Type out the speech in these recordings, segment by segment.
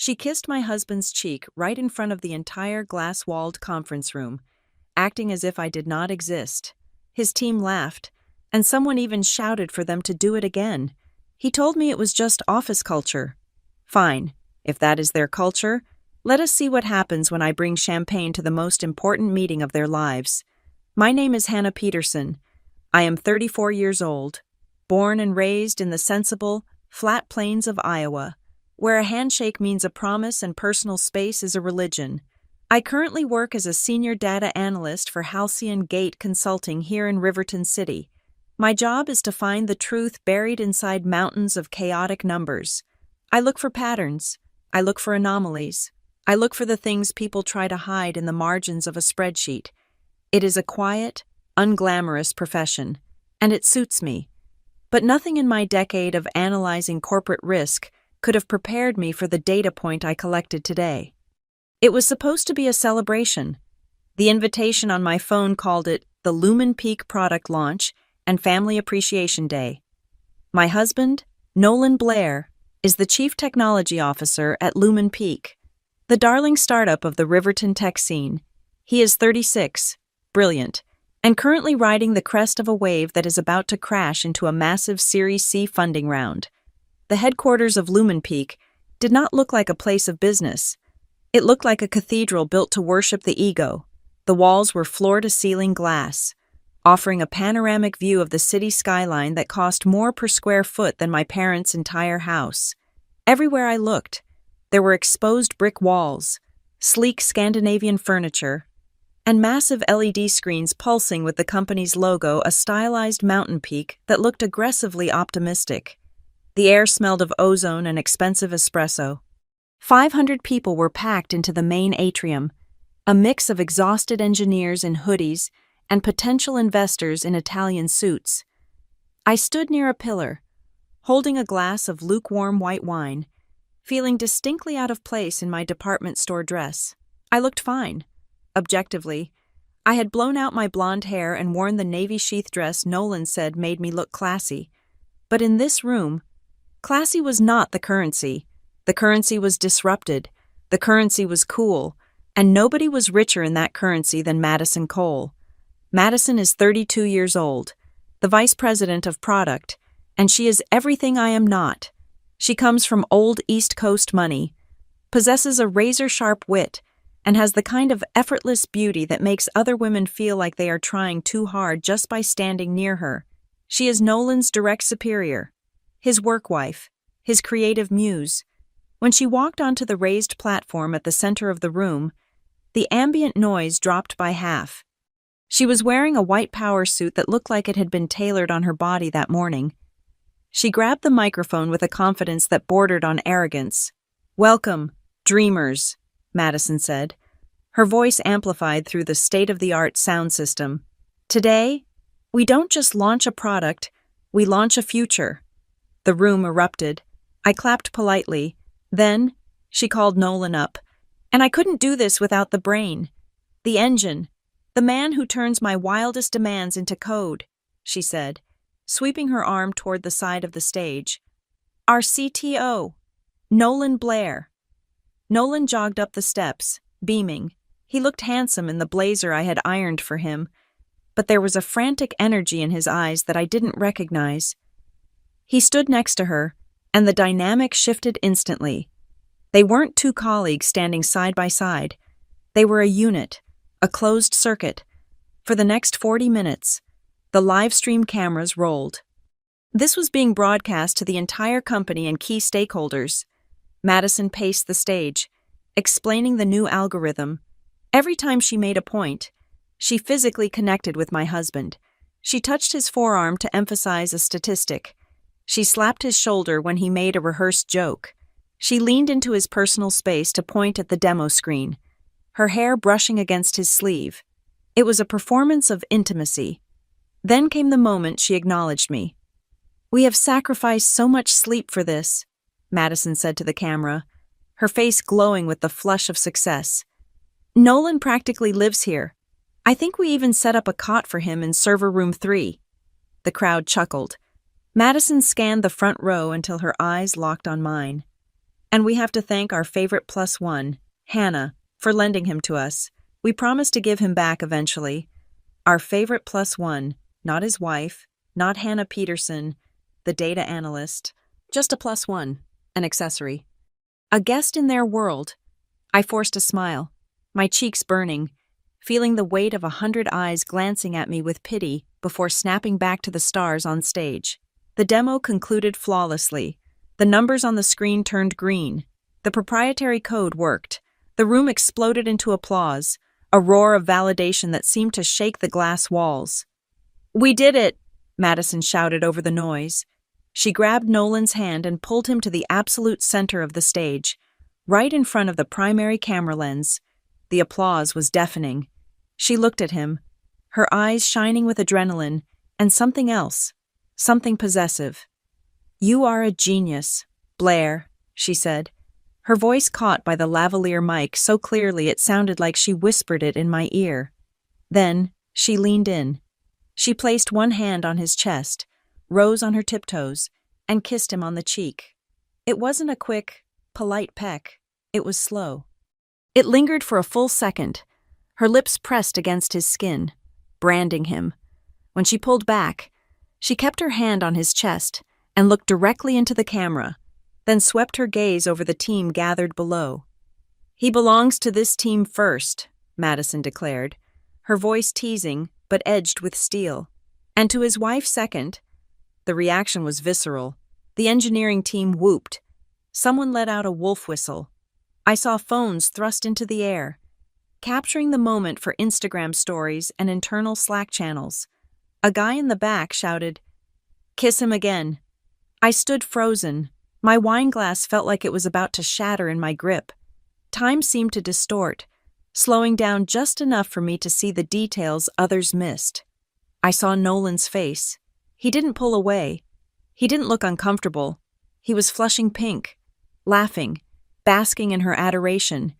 She kissed my husband's cheek right in front of the entire glass-walled conference room, acting as if I did not exist. His team laughed, and someone even shouted for them to do it again. He told me it was just office culture. Fine, if that is their culture, let us see what happens when I bring champagne to the most important meeting of their lives. My name is Hannah Peterson. I am 34 years old, born and raised in the sensible, flat plains of Iowa, where a handshake means a promise and personal space is a religion. I currently work as a senior data analyst for Halcyon Gate Consulting here in Riverton City. My job is to find the truth buried inside mountains of chaotic numbers. I look for patterns. I look for anomalies. I look for the things people try to hide in the margins of a spreadsheet. It is a quiet, unglamorous profession, and it suits me. But nothing in my decade of analyzing corporate risk could have prepared me for the data point I collected today. It was supposed to be a celebration. The invitation on my phone called it the Lumen Peak Product Launch and Family Appreciation Day. My husband, Nolan Blair, is the Chief Technology Officer at Lumen Peak, the darling startup of the Riverton tech scene. He is 36, brilliant, and currently riding the crest of a wave that is about to crash into a massive Series C funding round. The headquarters of Lumen Peak did not look like a place of business. It looked like a cathedral built to worship the ego. The walls were floor-to-ceiling glass, offering a panoramic view of the city skyline that cost more per square foot than my parents' entire house. Everywhere I looked, there were exposed brick walls, sleek Scandinavian furniture, and massive LED screens pulsing with the company's logo, a stylized mountain peak that looked aggressively optimistic. The air smelled of ozone and expensive espresso. 500 people were packed into the main atrium, a mix of exhausted engineers in hoodies and potential investors in Italian suits. I stood near a pillar, holding a glass of lukewarm white wine, feeling distinctly out of place in my department store dress. I looked fine. Objectively, I had blown out my blonde hair and worn the navy sheath dress Nolan said made me look classy. But in this room, classy was not the currency. The currency was disrupted. The currency was cool. And nobody was richer in that currency than Madison Cole. Madison is 32 years old, the vice president of product, and she is everything I am not. She comes from old East Coast money, possesses a razor-sharp wit, and has the kind of effortless beauty that makes other women feel like they are trying too hard just by standing near her. She is Nolan's direct superior, his work wife, his creative muse. When she walked onto the raised platform at the center of the room, the ambient noise dropped by half. She was wearing a white power suit that looked like it had been tailored on her body that morning. She grabbed the microphone with a confidence that bordered on arrogance. "Welcome, dreamers," Madison said, her voice amplified through the state-of-the-art sound system. "Today, we don't just launch a product, we launch a future." The room erupted. I clapped politely. Then, she called Nolan up. "And I couldn't do this without the brain. The engine. The man who turns my wildest demands into code," she said, sweeping her arm toward the side of the stage. "Our CTO, Nolan Blair." Nolan jogged up the steps, beaming. He looked handsome in the blazer I had ironed for him, but there was a frantic energy in his eyes that I didn't recognize. He stood next to her, and the dynamic shifted instantly. They weren't two colleagues standing side by side. They were a unit, a closed circuit. For the next 40 minutes, the live stream cameras rolled. This was being broadcast to the entire company and key stakeholders. Madison paced the stage, explaining the new algorithm. Every time she made a point, she physically connected with my husband. She touched his forearm to emphasize a statistic. She slapped his shoulder when he made a rehearsed joke. She leaned into his personal space to point at the demo screen, her hair brushing against his sleeve. It was a performance of intimacy. Then came the moment she acknowledged me. "We have sacrificed so much sleep for this," Madison said to the camera, her face glowing with the flush of success. "Nolan practically lives here. I think we even set up a cot for him in server room 3. The crowd chuckled. Madison scanned the front row until her eyes locked on mine. And we have to thank our favorite plus one, Hannah, for lending him to us. We promise to give him back eventually. Our favorite plus one, not his wife, not Hannah Peterson, the data analyst, just a plus one, an accessory. A guest in their world. I forced a smile, my cheeks burning, feeling the weight of 100 eyes glancing at me with pity before snapping back to the stars on stage. The demo concluded flawlessly. The numbers on the screen turned green. The proprietary code worked. The room exploded into applause, a roar of validation that seemed to shake the glass walls. "We did it!" Madison shouted over the noise. She grabbed Nolan's hand and pulled him to the absolute center of the stage, right in front of the primary camera lens. The applause was deafening. She looked at him, her eyes shining with adrenaline and something else, something possessive. "You are a genius, Blair," she said, her voice caught by the lavalier mic so clearly it sounded like she whispered it in my ear. Then, she leaned in. She placed one hand on his chest, rose on her tiptoes, and kissed him on the cheek. It wasn't a quick, polite peck. It was slow. It lingered for a full second, her lips pressed against his skin, branding him. When she pulled back, she kept her hand on his chest and looked directly into the camera, then swept her gaze over the team gathered below. "He belongs to this team first," Madison declared, her voice teasing but edged with steel. "And to his wife second." The reaction was visceral. The engineering team whooped. Someone let out a wolf whistle. I saw phones thrust into the air, capturing the moment for Instagram stories and internal Slack channels. A guy in the back shouted, "Kiss him again." I stood frozen. My wine glass felt like it was about to shatter in my grip. Time seemed to distort, slowing down just enough for me to see the details others missed. I saw Nolan's face. He didn't pull away. He didn't look uncomfortable. He was flushing pink, laughing, basking in her adoration.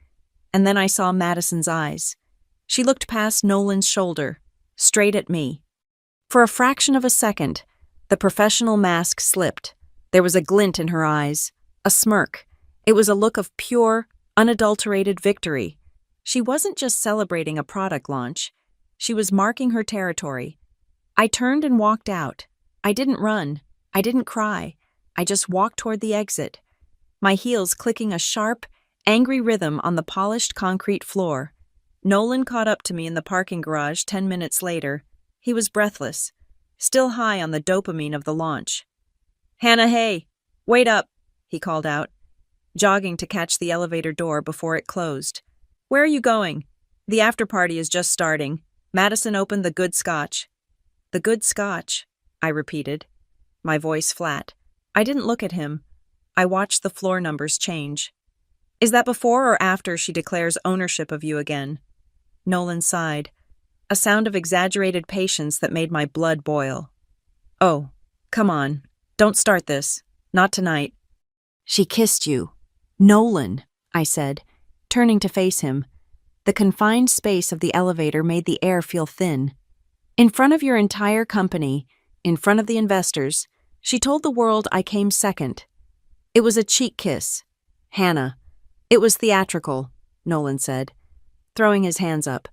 And then I saw Madison's eyes. She looked past Nolan's shoulder, straight at me. For a fraction of a second, the professional mask slipped. There was a glint in her eyes, a smirk. It was a look of pure, unadulterated victory. She wasn't just celebrating a product launch. She was marking her territory. I turned and walked out. I didn't run. I didn't cry. I just walked toward the exit, my heels clicking a sharp, angry rhythm on the polished concrete floor. Nolan caught up to me in the parking garage 10 minutes later. He was breathless, still high on the dopamine of the launch. "Hannah, hey, wait up," he called out, jogging to catch the elevator door before it closed. "Where are you going?" "The after party is just starting." Madison opened the good scotch. "The good scotch," I repeated, my voice flat. I didn't look at him. I watched the floor numbers change. "Is that before or after she declares ownership of you again?" Nolan sighed, a sound of exaggerated patience that made my blood boil. "Oh, come on. Don't start this. Not tonight." "She kissed you." "Nolan," I said, turning to face him. The confined space of the elevator made the air feel thin. "In front of your entire company, in front of the investors, she told the world I came second. It was a cheek kiss. Hannah. It was theatrical," Nolan said, throwing his hands up.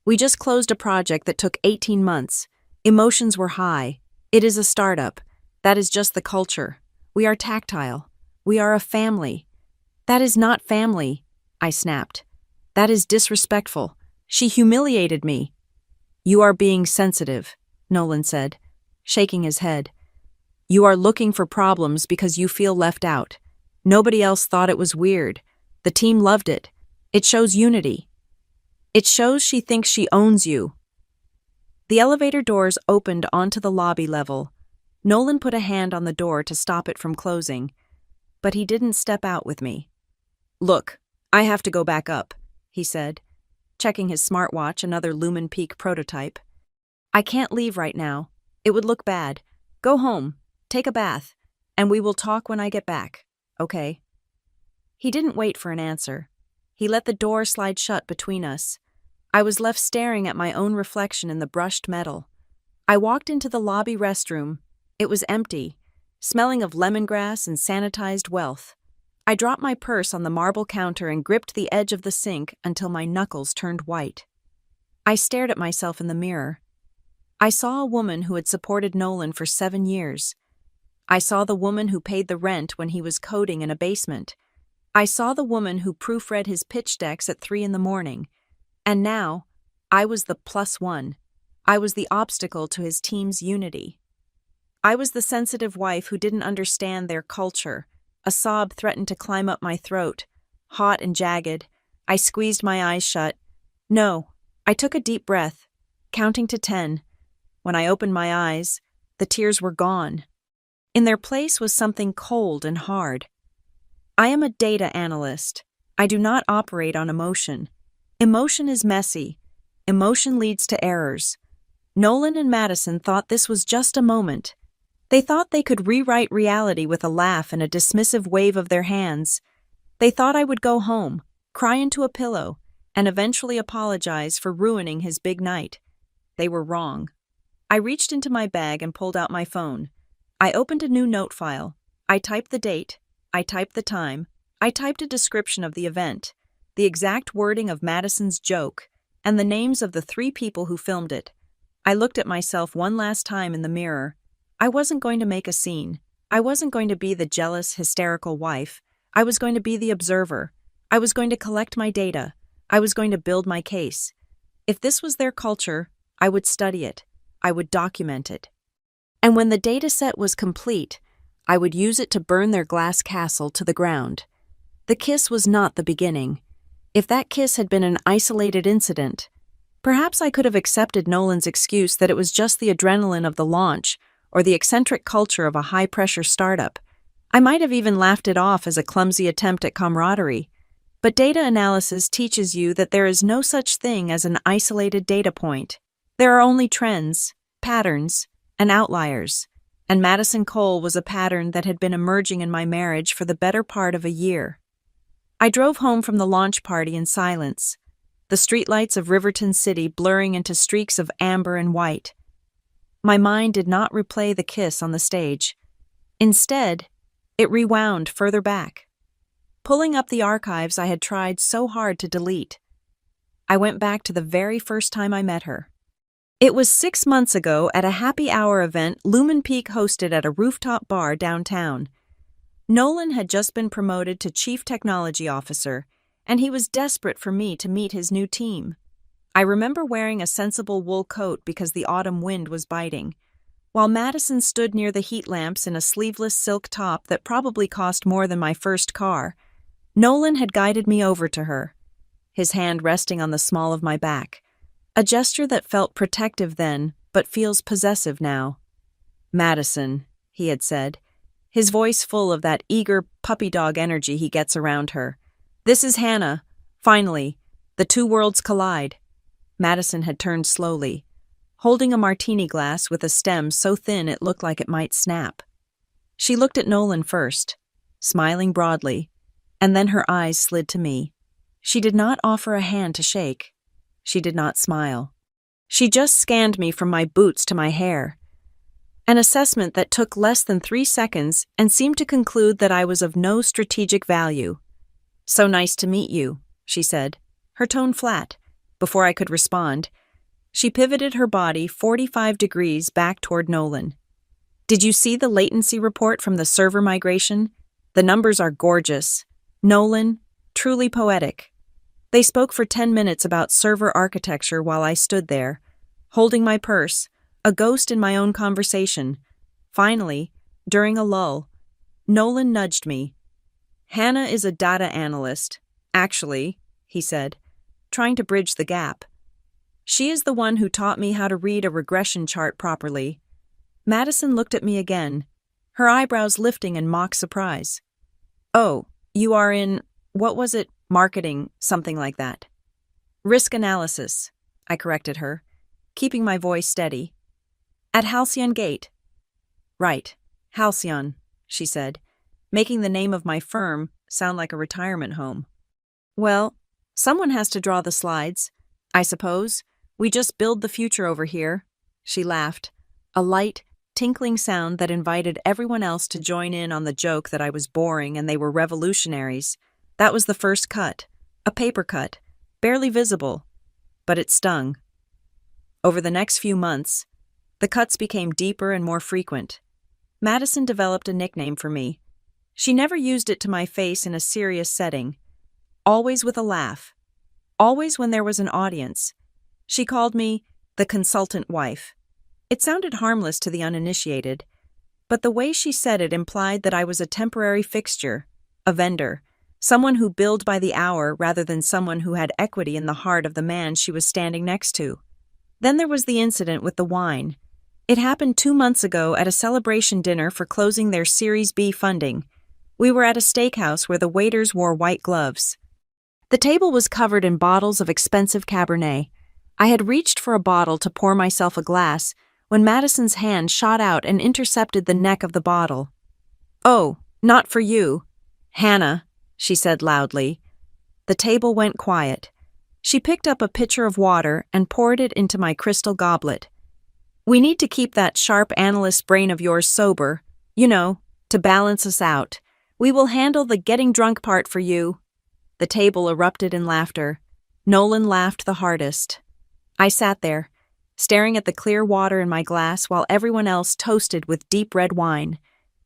"We just closed a project that took 18 months. Emotions were high. It is a startup. That is just the culture. We are tactile. We are a family." "That is not family," I snapped. "That is disrespectful. She humiliated me." "You are being sensitive," Nolan said, shaking his head. "You are looking for problems because you feel left out. Nobody else thought it was weird. The team loved it. It shows unity. It shows she thinks she owns you." The elevator doors opened onto the lobby level. Nolan put a hand on the door to stop it from closing, but he didn't step out with me. "Look, I have to go back up," he said, checking his smartwatch, another Lumen Peak prototype. "I can't leave right now. It would look bad. Go home, take a bath, and we will talk when I get back, okay?" He didn't wait for an answer. He let the door slide shut between us. I was left staring at my own reflection in the brushed metal. I walked into the lobby restroom. It was empty, smelling of lemongrass and sanitized wealth. I dropped my purse on the marble counter and gripped the edge of the sink until my knuckles turned white. I stared at myself in the mirror. I saw a woman who had supported Nolan for 7 years. I saw the woman who paid the rent when he was coding in a basement. I saw the woman who proofread his pitch decks at 3 in the morning. And now, I was the +1. I was the obstacle to his team's unity. I was the sensitive wife who didn't understand their culture. A sob threatened to climb up my throat. Hot and jagged, I squeezed my eyes shut. No, I took a deep breath, counting to 10. When I opened my eyes, the tears were gone. In their place was something cold and hard. I am a data analyst. I do not operate on emotion. Emotion is messy. Emotion leads to errors. Nolan and Madison thought this was just a moment. They thought they could rewrite reality with a laugh and a dismissive wave of their hands. They thought I would go home, cry into a pillow, and eventually apologize for ruining his big night. They were wrong. I reached into my bag and pulled out my phone. I opened a new note file. I typed the date. I typed the time. I typed a description of the event, the exact wording of Madison's joke, and the names of the 3 people who filmed it. I looked at myself one last time in the mirror. I wasn't going to make a scene. I wasn't going to be the jealous, hysterical wife. I was going to be the observer. I was going to collect my data. I was going to build my case. If this was their culture, I would study it. I would document it. And when the data set was complete, I would use it to burn their glass castle to the ground. The kiss was not the beginning. If that kiss had been an isolated incident, perhaps I could have accepted Nolan's excuse that it was just the adrenaline of the launch or the eccentric culture of a high-pressure startup. I might have even laughed it off as a clumsy attempt at camaraderie. But data analysis teaches you that there is no such thing as an isolated data point. There are only trends, patterns, and outliers. And Madison Cole was a pattern that had been emerging in my marriage for the better part of a year. I drove home from the launch party in silence, the streetlights of Riverton City blurring into streaks of amber and white. My mind did not replay the kiss on the stage. Instead, it rewound further back, pulling up the archives I had tried so hard to delete. I went back to the very first time I met her. It was 6 months ago at a happy hour event Lumen Peak hosted at a rooftop bar downtown. Nolan had just been promoted to Chief Technology Officer, and he was desperate for me to meet his new team. I remember wearing a sensible wool coat because the autumn wind was biting, while Madison stood near the heat lamps in a sleeveless silk top that probably cost more than my first car. Nolan had guided me over to her, his hand resting on the small of my back, a gesture that felt protective then, but feels possessive now. "Madison," he had said, his voice full of that eager puppy dog energy he gets around her. "This is Hannah. Finally, the 2 worlds collide." Madison had turned slowly, holding a martini glass with a stem so thin it looked like it might snap. She looked at Nolan first, smiling broadly, and then her eyes slid to me. She did not offer a hand to shake. She did not smile. She just scanned me from my boots to my hair, an assessment that took less than 3 seconds and seemed to conclude that I was of no strategic value. "So nice to meet you," she said, her tone flat. Before I could respond, she pivoted her body 45 degrees back toward Nolan. "Did you see the latency report from the server migration? The numbers are gorgeous. Nolan, truly poetic." They spoke for 10 minutes about server architecture while I stood there, holding my purse, a ghost in my own conversation. Finally, during a lull, Nolan nudged me. "Hannah is a data analyst, actually," he said, trying to bridge the gap. "She is the one who taught me how to read a regression chart properly." Madison looked at me again, her eyebrows lifting in mock surprise. "Oh, you are in, what was it, marketing, something like that." "Risk analysis," I corrected her, keeping my voice steady. "At Halcyon Gate." "Right, Halcyon," she said, making the name of my firm sound like a retirement home. "Well, someone has to draw the slides, I suppose. We just build the future over here." She laughed, a light, tinkling sound that invited everyone else to join in on the joke that I was boring and they were revolutionaries. That was the first cut, a paper cut, barely visible, but it stung. Over the next few months, the cuts became deeper and more frequent. Madison developed a nickname for me. She never used it to my face in a serious setting, always with a laugh, always when there was an audience. She called me the consultant wife. It sounded harmless to the uninitiated, but the way she said it implied that I was a temporary fixture, a vendor, someone who billed by the hour rather than someone who had equity in the heart of the man she was standing next to. Then there was the incident with the wine. It happened 2 months ago at a celebration dinner for closing their Series B funding. We were at a steakhouse where the waiters wore white gloves. The table was covered in bottles of expensive Cabernet. I had reached for a bottle to pour myself a glass when Madison's hand shot out and intercepted the neck of the bottle. "Oh, not for you, Hannah," she said loudly. The table went quiet. She picked up a pitcher of water and poured it into my crystal goblet. "We need to keep that sharp analyst brain of yours sober, to balance us out. We will handle the getting drunk part for you." The table erupted in laughter. Nolan laughed the hardest. I sat there, staring at the clear water in my glass while everyone else toasted with deep red wine.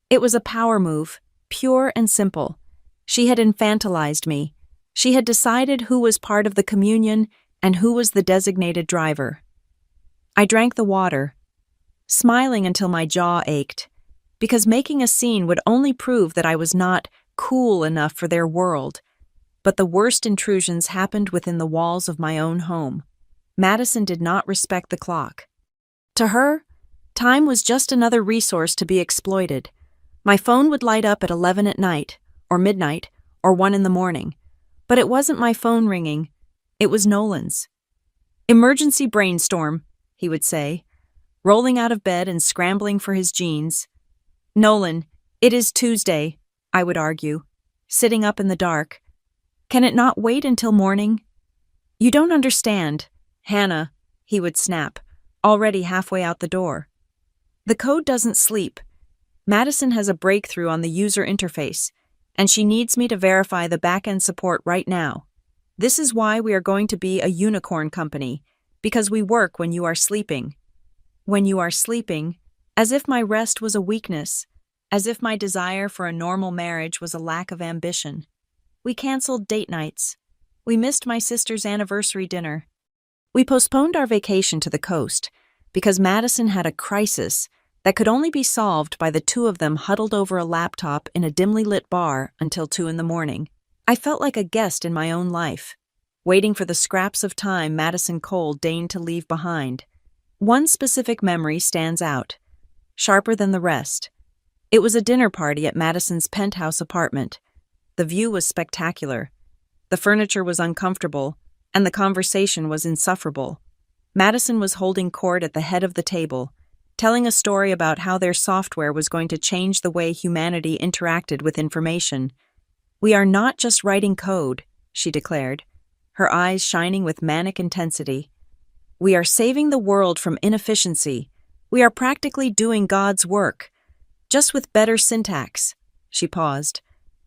It was a power move, pure and simple. She had infantilized me. She had decided who was part of the communion and who was the designated driver. I drank the water, smiling until my jaw ached, because making a scene would only prove that I was not cool enough for their world. But the worst intrusions happened within the walls of my own home. Madison did not respect the clock. To her, time was just another resource to be exploited. My phone would light up at 11 at night, or midnight, or 1 in the morning. But it wasn't my phone ringing. It was Nolan's. "Emergency brainstorm," he would say, rolling out of bed and scrambling for his jeans. "Nolan, it is Tuesday," I would argue, sitting up in the dark. "Can it not wait until morning?" "You don't understand, Hannah," he would snap, already halfway out the door. "The code doesn't sleep. Madison has a breakthrough on the user interface, and she needs me to verify the back-end support right now. This is why we are going to be a unicorn company, because we work when you are sleeping." When you are sleeping, as if my rest was a weakness, as if my desire for a normal marriage was a lack of ambition. We canceled date nights. We missed my sister's anniversary dinner. We postponed our vacation to the coast because Madison had a crisis that could only be solved by the two of them huddled over a laptop in a dimly lit bar until 2 in the morning. I felt like a guest in my own life, waiting for the scraps of time Madison Cole deigned to leave behind. One specific memory stands out, sharper than the rest. It was a dinner party at Madison's penthouse apartment. The view was spectacular. The furniture was uncomfortable, and the conversation was insufferable. Madison was holding court at the head of the table, telling a story about how their software was going to change the way humanity interacted with information. "We are not just writing code," she declared, her eyes shining with manic intensity. "We are saving the world from inefficiency. We are practically doing God's work, just with better syntax." She paused,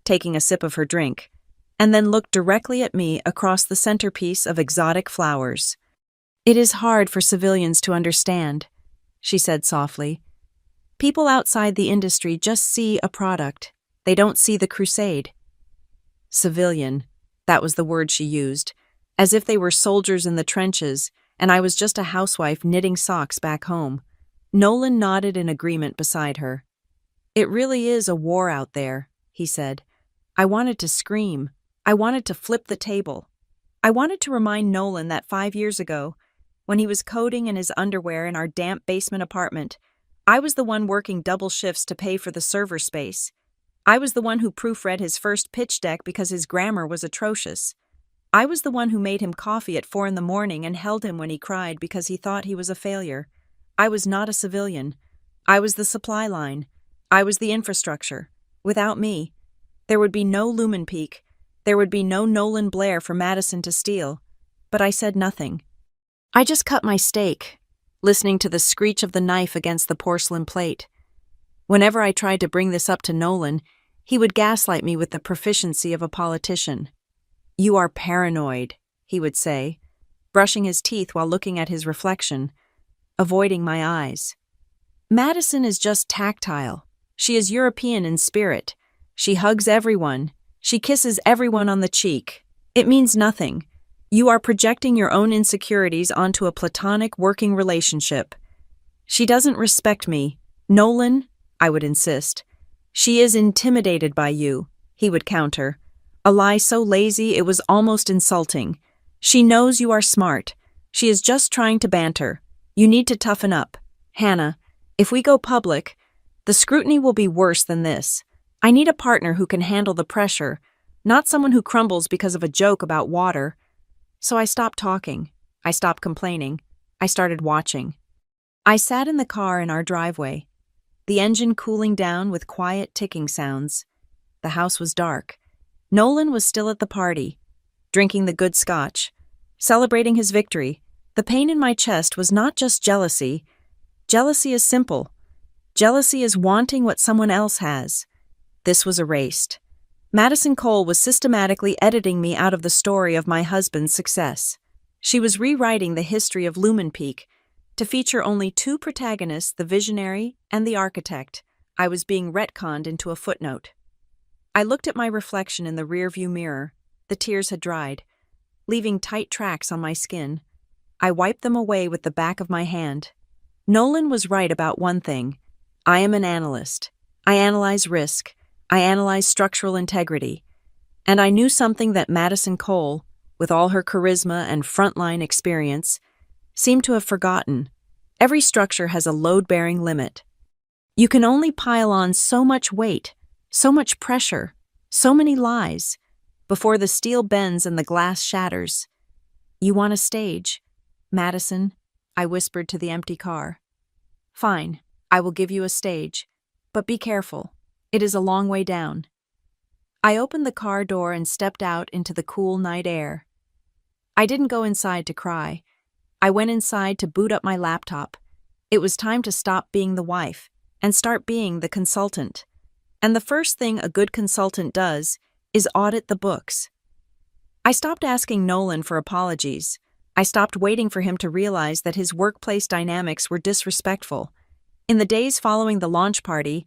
taking a sip of her drink, and then looked directly at me across the centerpiece of exotic flowers. "It is hard for civilians to understand," she said softly. "People outside the industry just see a product. They don't see the crusade." Civilian, that was the word she used, as if they were soldiers in the trenches, and I was just a housewife knitting socks back home. Nolan nodded in agreement beside her. "It really is a war out there," he said. I wanted to scream. I wanted to flip the table. I wanted to remind Nolan that 5 years ago, when he was coding in his underwear in our damp basement apartment, I was the one working double shifts to pay for the server space. I was the one who proofread his first pitch deck because his grammar was atrocious. I was the one who made him coffee at 4 in the morning and held him when he cried because he thought he was a failure. I was not a civilian. I was the supply line. I was the infrastructure. Without me, there would be no Lumen Peak. There would be no Nolan Blair for Madison to steal. But I said nothing. I just cut my steak, listening to the screech of the knife against the porcelain plate. Whenever I tried to bring this up to Nolan, he would gaslight me with the proficiency of a politician. "You are paranoid," he would say, brushing his teeth while looking at his reflection, avoiding my eyes. "Madison is just tactile. She is European in spirit. She hugs everyone. She kisses everyone on the cheek. It means nothing. You are projecting your own insecurities onto a platonic working relationship. She doesn't respect me. Nolan," I would insist. "She is intimidated by you," he would counter, a lie so lazy it was almost insulting. "She knows you are smart. She is just trying to banter. You need to toughen up. Hannah, if we go public, the scrutiny will be worse than this. I need a partner who can handle the pressure, not someone who crumbles because of a joke about water." So I stopped talking. I stopped complaining. I started watching. I sat in the car in our driveway, the engine cooling down with quiet ticking sounds. The house was dark. Nolan was still at the party, drinking the good scotch, celebrating his victory. The pain in my chest was not just jealousy. Jealousy is simple. Jealousy is wanting what someone else has. This was erased. Madison Cole was systematically editing me out of the story of my husband's success. She was rewriting the history of Lumen Peak to feature only two protagonists, the visionary and the architect. I was being retconned into a footnote. I looked at my reflection in the rearview mirror. The tears had dried, leaving tight tracks on my skin. I wiped them away with the back of my hand. Nolan was right about one thing. I am an analyst. I analyze risk. I analyze structural integrity. And I knew something that Madison Cole, with all her charisma and frontline experience, seemed to have forgotten. Every structure has a load-bearing limit. You can only pile on so much weight, so much pressure, so many lies, before the steel bends and the glass shatters. "You want a stage, Madison?" I whispered to the empty car. "Fine, I will give you a stage, but be careful. It is a long way down." I opened the car door and stepped out into the cool night air. I didn't go inside to cry. I went inside to boot up my laptop. It was time to stop being the wife and start being the consultant. And the first thing a good consultant does is audit the books. I stopped asking Nolan for apologies. I stopped waiting for him to realize that his workplace dynamics were disrespectful. In the days following the launch party,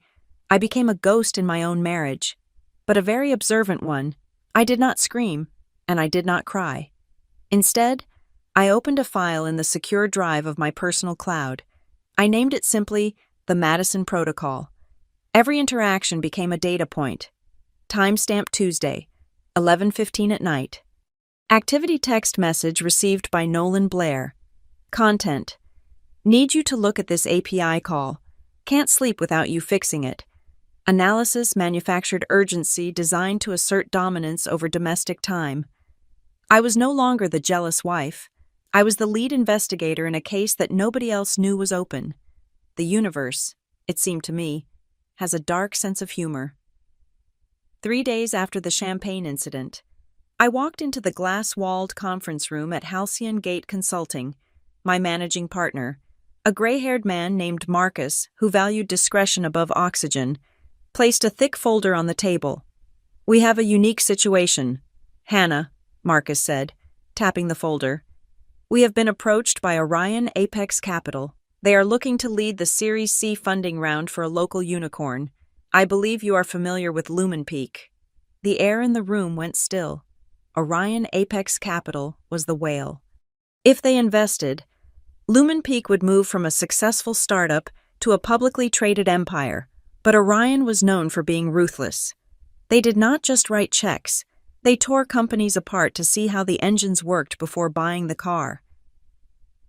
I became a ghost in my own marriage, but a very observant one. I did not scream, and I did not cry. Instead, I opened a file in the secure drive of my personal cloud. I named it simply the Madison Protocol. Every interaction became a data point. Timestamp Tuesday, 11:15 at night. Activity text message received by Nolan Blair. Content: Need you to look at this API call. Can't sleep without you fixing it. Analysis manufactured urgency designed to assert dominance over domestic time. I was no longer the jealous wife. I was the lead investigator in a case that nobody else knew was open. The universe, it seemed to me, has a dark sense of humor. 3 days after the champagne incident, I walked into the glass-walled conference room at Halcyon Gate Consulting. My managing partner, a gray-haired man named Marcus who valued discretion above oxygen, placed a thick folder on the table. "We have a unique situation, Hannah," Marcus said, tapping the folder. "We have been approached by Orion Apex Capital. They are looking to lead the Series C funding round for a local unicorn. I believe you are familiar with Lumen Peak." The air in the room went still. Orion Apex Capital was the whale. If they invested, Lumen Peak would move from a successful startup to a publicly traded empire, but Orion was known for being ruthless. They did not just write checks. They tore companies apart to see how the engines worked before buying the car.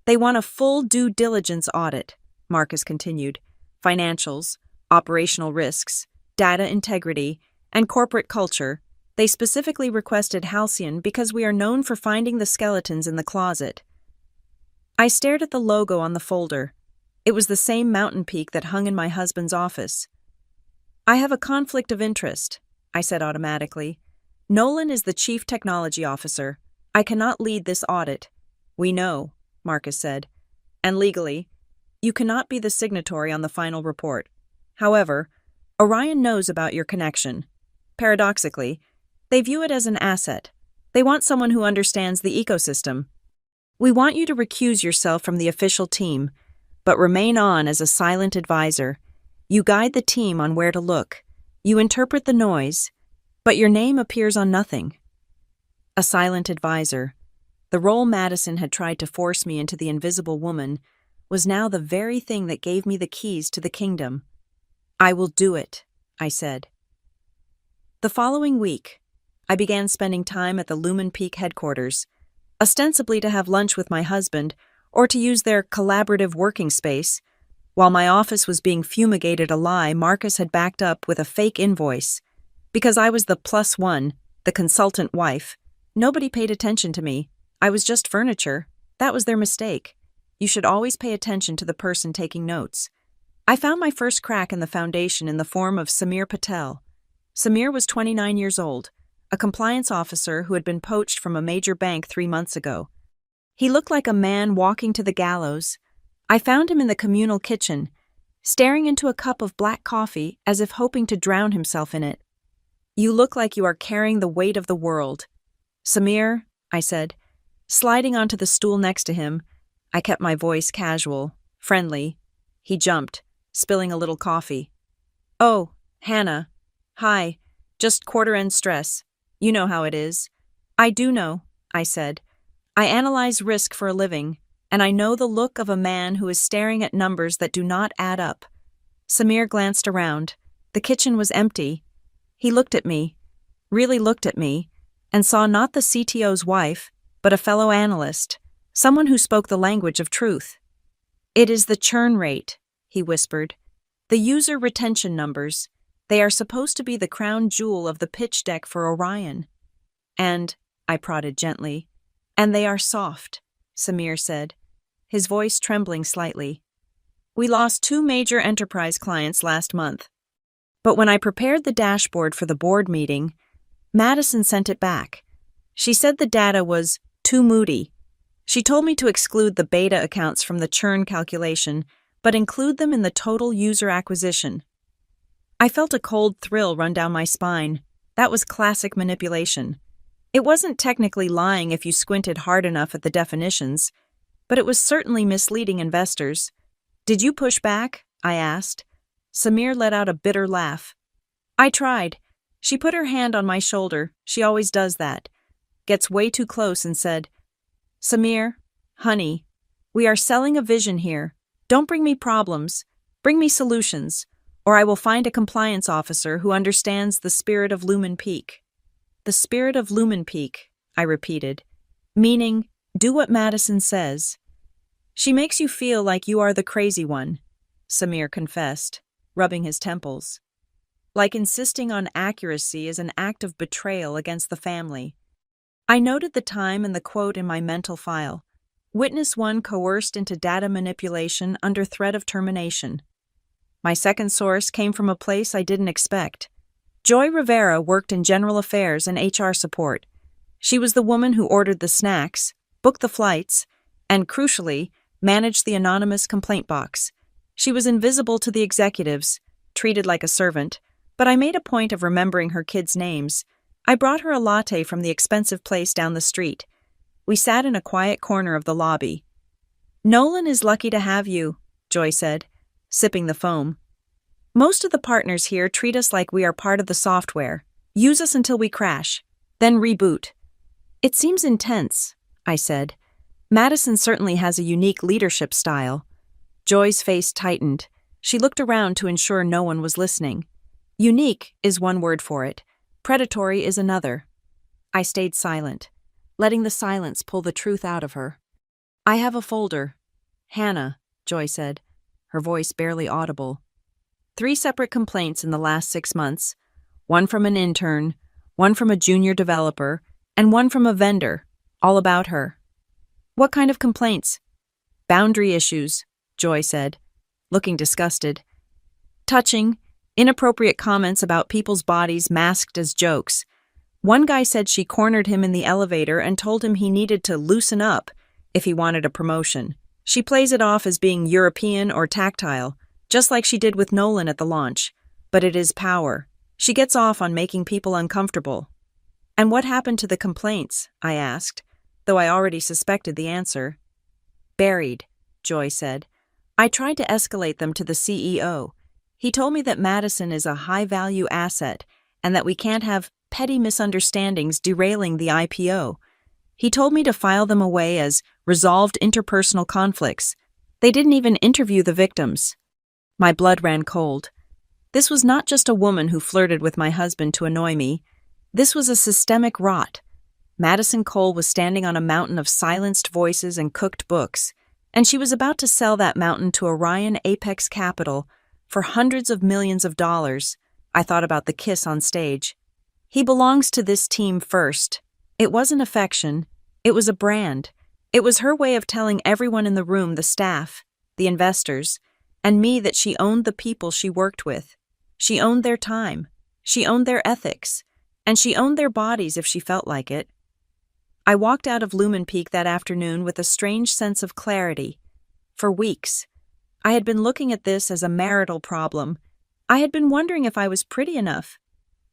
"They want a full due diligence audit," Marcus continued. "Financials, operational risks, data integrity, and corporate culture. They specifically requested Halcyon because we are known for finding the skeletons in the closet." I stared at the logo on the folder. It was the same mountain peak that hung in my husband's office. "I have a conflict of interest," I said automatically. "Nolan is the chief technology officer. I cannot lead this audit." "We know," Marcus said. "And legally, You cannot be the signatory on the final report. However, Orion knows about your connection. Paradoxically, they view it as an asset. They want someone who understands the ecosystem. We want you to recuse yourself from the official team, but remain on as a silent advisor. You guide the team on where to look. You interpret the noise, but your name appears on nothing. A silent advisor. The role Madison had tried to force me into the Invisible Woman was now the very thing that gave me the keys to the kingdom. I will do it, I said. The following week, I began spending time at the Lumen Peak headquarters, ostensibly to have lunch with my husband or to use their collaborative working space. While my office was being fumigated a lie Marcus had backed up with a fake invoice. Because I was the +1, the consultant wife, nobody paid attention to me. I was just furniture. That was their mistake. You should always pay attention to the person taking notes. I found my first crack in the foundation in the form of Samir Patel. Samir was 29 years old, a compliance officer who had been poached from a major bank 3 months ago. He looked like a man walking to the gallows. I found him in the communal kitchen, staring into a cup of black coffee as if hoping to drown himself in it. You look like you are carrying the weight of the world. Samir, I said, sliding onto the stool next to him. I kept my voice casual, friendly. He jumped, spilling a little coffee. Oh, Hannah. Hi. Just quarter-end stress. You know how it is. I do know, I said. I analyze risk for a living, and I know the look of a man who is staring at numbers that do not add up. Samir glanced around. The kitchen was empty. He looked at me, really looked at me, and saw not the CTO's wife, but a fellow analyst, someone who spoke the language of truth. It is the churn rate, he whispered. The user retention numbers. They are supposed to be the crown jewel of the pitch deck for Orion. And, I prodded gently, and they are soft, Samir said, his voice trembling slightly. We lost 2 major enterprise clients last month. But when I prepared the dashboard for the board meeting, Madison sent it back. She said the data was too moody. She told me to exclude the beta accounts from the churn calculation, but include them in the total user acquisition. I felt a cold thrill run down my spine. That was classic manipulation. It wasn't technically lying if you squinted hard enough at the definitions, but it was certainly misleading investors. Did you push back? I asked. Samir let out a bitter laugh. I tried. She put her hand on my shoulder. She always does that. Gets way too close and said, Samir, honey, we are selling a vision here. Don't bring me problems. Bring me solutions, or I will find a compliance officer who understands the spirit of Lumen Peak. The spirit of Lumen Peak, I repeated, meaning, do what Madison says. She makes you feel like you are the crazy one, Samir confessed, rubbing his temples. Like insisting on accuracy is an act of betrayal against the family. I noted the time and the quote in my mental file. Witness 1 coerced into data manipulation under threat of termination. My second source came from a place I didn't expect. Joy Rivera worked in general affairs and HR support. She was the woman who ordered the snacks, booked the flights, and, crucially, managed the anonymous complaint box. She was invisible to the executives, treated like a servant, but I made a point of remembering her kids' names. I brought her a latte from the expensive place down the street. We sat in a quiet corner of the lobby. Nolan is lucky to have you, Joy said, sipping the foam. Most of the partners here treat us like we are part of the software, use us until we crash, then reboot. It seems intense, I said. Madison certainly has a unique leadership style. Joy's face tightened. She looked around to ensure no one was listening. Unique is one word for it. Predatory is another. I stayed silent, letting the silence pull the truth out of her. I have a folder. Hannah, Joy said, her voice barely audible. 3 separate complaints in the last 6 months. One from an intern, one from a junior developer, and one from a vendor, all about her. What kind of complaints? Boundary issues, Joy said, looking disgusted. Touching, inappropriate comments about people's bodies masked as jokes. One guy said she cornered him in the elevator and told him he needed to loosen up if he wanted a promotion. She plays it off as being European or tactile, just like she did with Nolan at the launch. But it is power. She gets off on making people uncomfortable. And what happened to the complaints? I asked, though I already suspected the answer. Buried, Joy said. I tried to escalate them to the CEO. He told me that Madison is a high-value asset and that we can't have petty misunderstandings derailing the IPO. He told me to file them away as resolved interpersonal conflicts. They didn't even interview the victims. My blood ran cold. This was not just a woman who flirted with my husband to annoy me. This was a systemic rot. Madison Cole was standing on a mountain of silenced voices and cooked books, and she was about to sell that mountain to Orion Apex Capital for hundreds of millions of dollars. I thought about the kiss on stage. He belongs to this team first. It wasn't affection. It was a brand. It was her way of telling everyone in the room, the staff, the investors, and me that she owned the people she worked with. She owned their time. She owned their ethics. And she owned their bodies if she felt like it. I walked out of Lumen Peak that afternoon with a strange sense of clarity. For weeks, I had been looking at this as a marital problem. I had been wondering if I was pretty enough,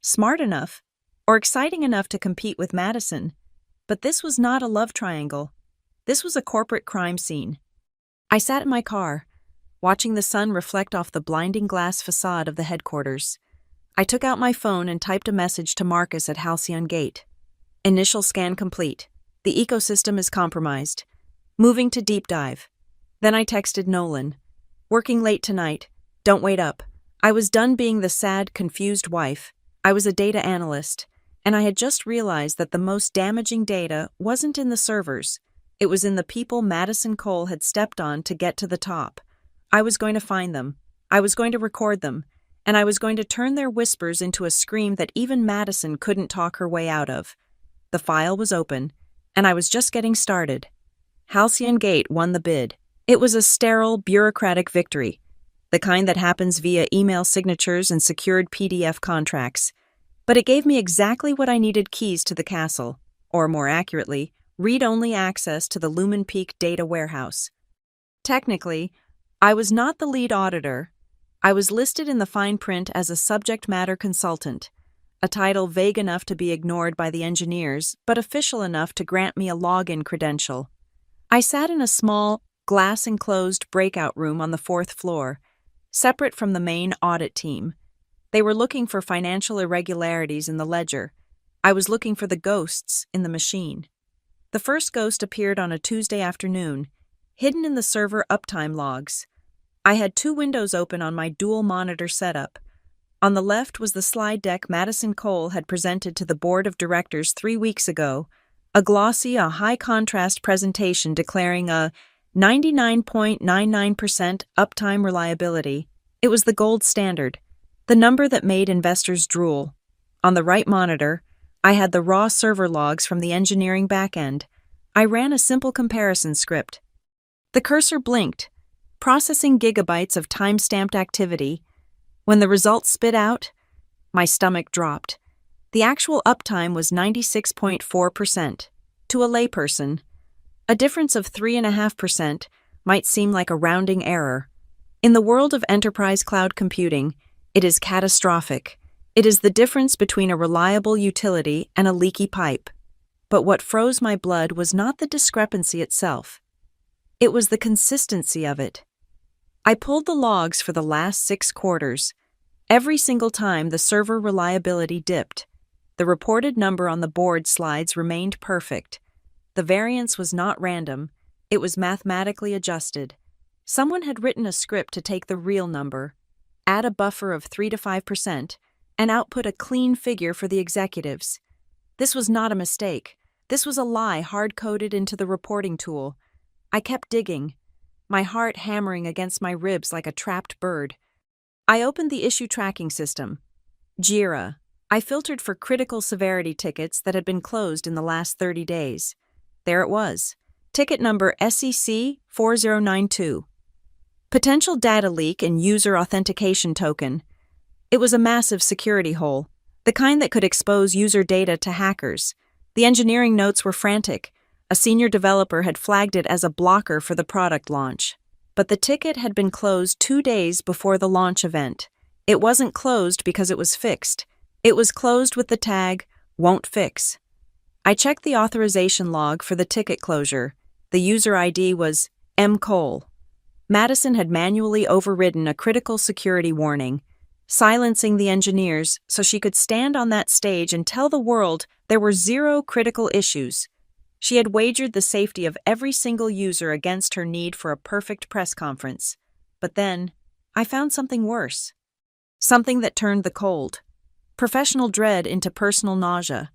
smart enough, or exciting enough to compete with Madison. But this was not a love triangle. This was a corporate crime scene. I sat in my car, watching the sun reflect off the blinding glass facade of the headquarters. I took out my phone and typed a message to Marcus at Halcyon Gate. Initial scan complete. The ecosystem is compromised. Moving to deep dive. Then I texted Nolan. Working late tonight. Don't wait up. I was done being the sad, confused wife. I was a data analyst, and I had just realized that the most damaging data wasn't in the servers. It was in the people Madison Cole had stepped on to get to the top. I was going to find them. I was going to record them. And I was going to turn their whispers into a scream that even Madison couldn't talk her way out of. The file was open, and I was just getting started. Halcyon Gate won the bid. It was a sterile, bureaucratic victory, the kind that happens via email signatures and secured PDF contracts. But it gave me exactly what I needed: keys to the castle, or more accurately, read-only access to the Lumen Peak data warehouse. Technically, I was not the lead auditor. I was listed in the fine print as a subject matter consultant, a title vague enough to be ignored by the engineers, but official enough to grant me a login credential. I sat in a small, glass-enclosed breakout room on the 4th floor, separate from the main audit team. They were looking for financial irregularities in the ledger. I was looking for the ghosts in the machine. The first ghost appeared on a Tuesday afternoon, hidden in the server uptime logs. I had 2 windows open on my dual-monitor setup. On the left was the slide deck Madison Cole had presented to the board of directors 3 weeks ago, a glossy, high-contrast presentation declaring a 99.99% uptime reliability. It was the gold standard, the number that made investors drool. On the right monitor, I had the raw server logs from the engineering backend. I ran a simple comparison script. The cursor blinked, processing gigabytes of time-stamped activity. When the results spit out, my stomach dropped. The actual uptime was 96.4%. To a layperson, a difference of 3.5% might seem like a rounding error. In the world of enterprise cloud computing, it is catastrophic. It is the difference between a reliable utility and a leaky pipe. But what froze my blood was not the discrepancy itself. It was the consistency of it. I pulled the logs for the last 6 quarters. Every single time the server reliability dipped, the reported number on the board slides remained perfect. The variance was not random, it was mathematically adjusted. Someone had written a script to take the real number, add a buffer of 3 to 5%, and output a clean figure for the executives. This was not a mistake. This was a lie hard-coded into the reporting tool. I kept digging, my heart hammering against my ribs like a trapped bird. I opened the issue tracking system, Jira. I filtered for critical severity tickets that had been closed in the last 30 days. There it was, ticket number SEC 4092. Potential data leak and user authentication token. It was a massive security hole, the kind that could expose user data to hackers. The engineering notes were frantic. A senior developer had flagged it as a blocker for the product launch. But the ticket had been closed 2 days before the launch event. It wasn't closed because it was fixed. It was closed with the tag, "Won't fix." I checked the authorization log for the ticket closure. The user ID was M. Cole. Madison had manually overridden a critical security warning, silencing the engineers so she could stand on that stage and tell the world there were 0 critical issues. She had wagered the safety of every single user against her need for a perfect press conference. But then, I found something worse. Something that turned the cold. Professional dread into personal nausea.